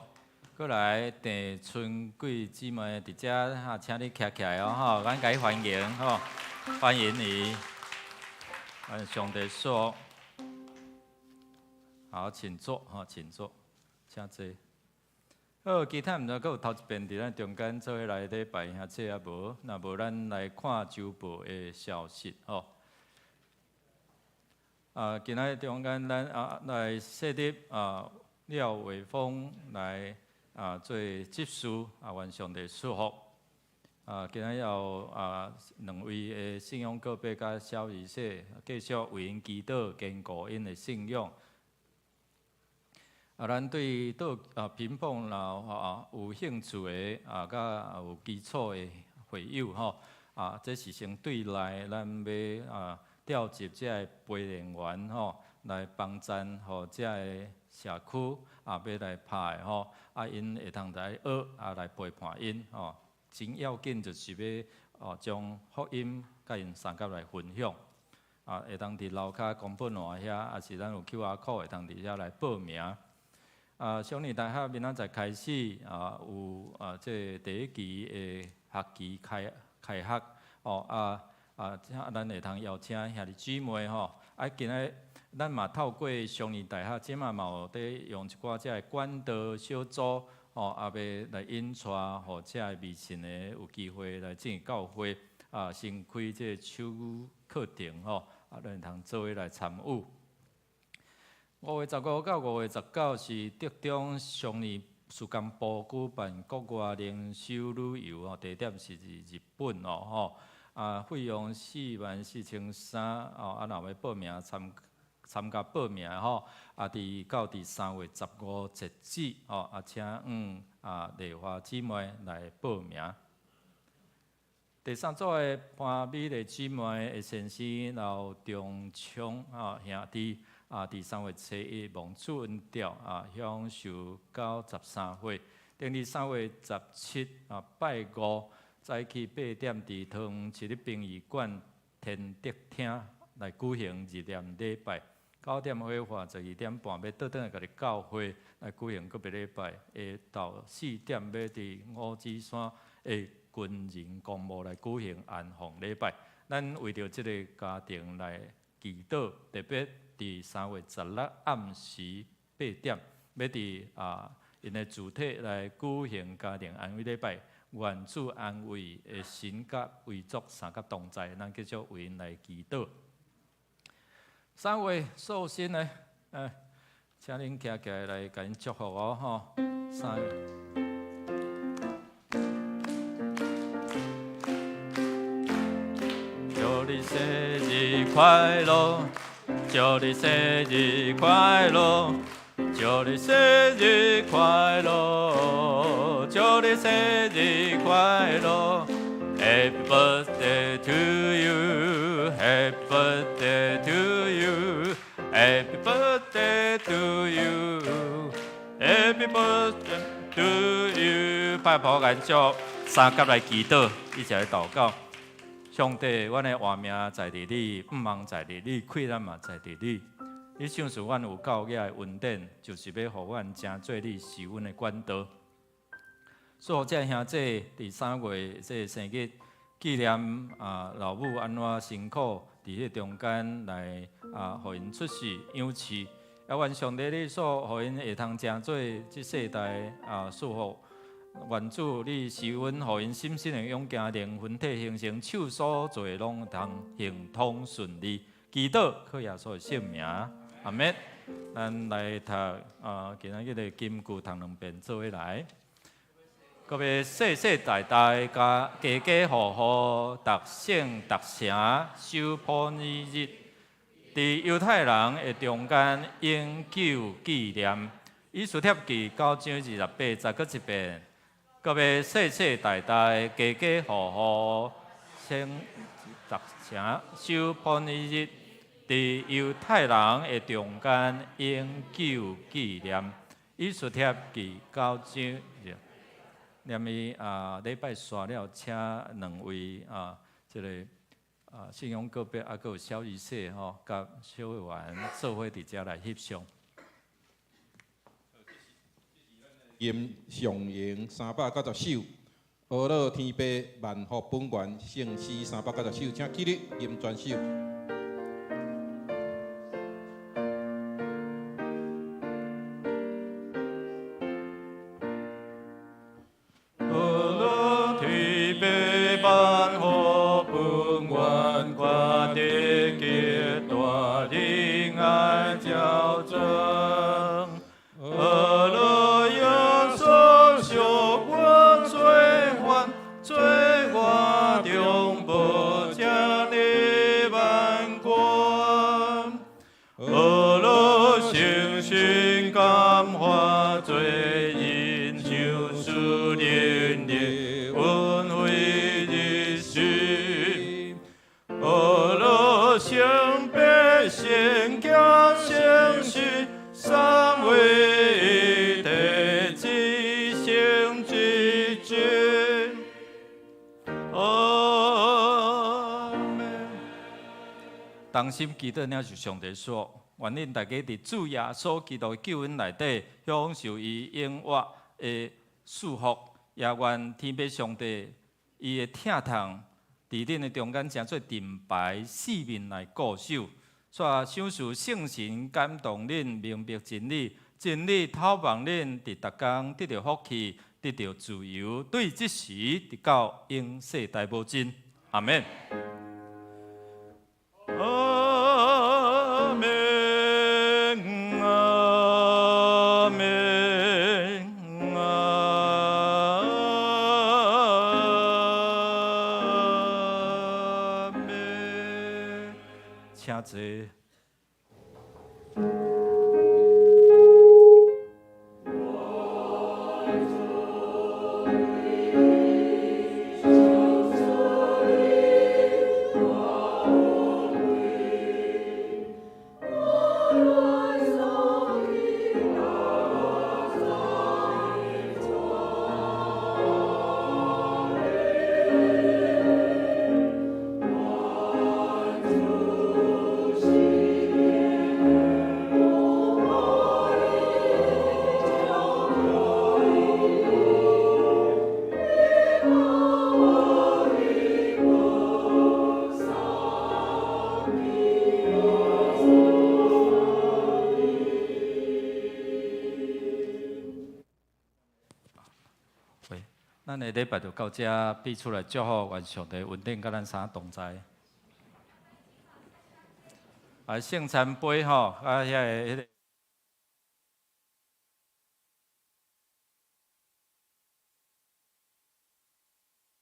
Speaker 1: 过来郑春贵姊妹伫遮请你徛起来哦吼，咱甲伊欢迎吼，欢迎你，愿上帝祝福。好，请坐，请坐，请坐。好，其他毋知阁有头一遍伫咱中间做伙来礼拜兄弟啊无？若无咱来看周报的消息吼。今仔中间咱来设立廖伟峰来做执事愿上帝祝福。今仔有两位的信仰告白甲小仪式，继续为因祈祷，坚固因的信仰。咱对乒乓啦有兴趣的甲有基础的会友吼，这是先对内咱要调集这个陪练员吼来帮衬，互这个社区要来拍的吼，因会通来学来陪伴因吼。真要紧就是要将福音甲因三甲来分享，会当伫楼骹公本换遐，也是咱有 QR code 会当伫遐来报名。小年大学明仔载开始有这第一期的学期开学咱会通邀请兄弟姊妹吼，今仔咱嘛透过小年大学，即嘛有伫用一寡这管道小组也要来引带，互这未信的有机会来进教会先开这手课程吼，咱会通做伙来参与。5月15到5月19是德中商业事工部举办国外灵修旅游地点是日本吼，费用44300若要报名参加报名吼，到3月15截止请丽华姊妹来报名。第三组的潘美丽姊妹的先生老中昌兄弟。伫3月7日蒙主恩调享受93岁，定伫3月17拜五早起8点伫桃园市立殡仪馆天德厅来举行日念礼拜，9点火化，12点半要倒转来家己教会来举行个别礼拜，下到4点要伫五指山的军人公墓来举行安放礼拜。咱为着即个家庭来祈祷，特别。伫3月16暗时8点，要伫因的主体来举行家庭安慰礼拜，愿主安慰的神甲遗族三甲同在，咱继续为因来祈祷。3月寿星呢，请恁徛起来甲因祝福哦吼。3月。祝你生日快乐！祝你生日快乐！祝你生日快乐！祝你生日快乐 ！Happy birthday to you! Happy birthday to you! 不都有拜佛眼祝三甲来祈祷，一起来祷告。上帝，阮的活命在伫你，毋茫在伫你，困难嘛在伫你。你想使阮有教育的恩典，就是要互阮成做你施恩的管道。所以这兄弟伫3月这生日纪念老母安怎辛苦伫迄中间来互因出世养饲，也愿上帝你所互因会通成做即世代祝福。愿主你施恩，互因心身的勇健，灵魂体形成手所做拢通行通顺利。祈祷靠耶稣的圣名，阿门。咱来读今仔日的金句，读2遍做伙来。各位世世代代家家户户，逐省逐城守普尼日，伫犹太人的中间永久纪念。以斯帖记9章28，再搁一遍。各位世世代代家家户户，省逐城守普尼日，伫犹太人的中间永久纪念。以斯帖记9章。念伊礼拜刷了，请2位即个信仰个别还佫有小仪式吼，甲小会员做伙伫遮来翕相。
Speaker 2: 吟上营390首，阿乐天父万福本源圣诗390首，请起立吟全首。
Speaker 1: 同心祈祷，领受上帝说：愿恁大家伫主耶稣基督救恩内底，享受伊永远的祝福，也愿天父上帝伊的疼痛伫恁的中间，成做盾牌四面来固守。煞享受圣神感动恁，明白真理，真理透望恁伫逐工得到福气，得到自由，对即时直到永世代无尽。阿门。阿门，阿门，阿门。请坐。咱的礼拜就到这，比出来祝福，愿上帝稳定甲咱三同在。圣餐杯吼，遐个。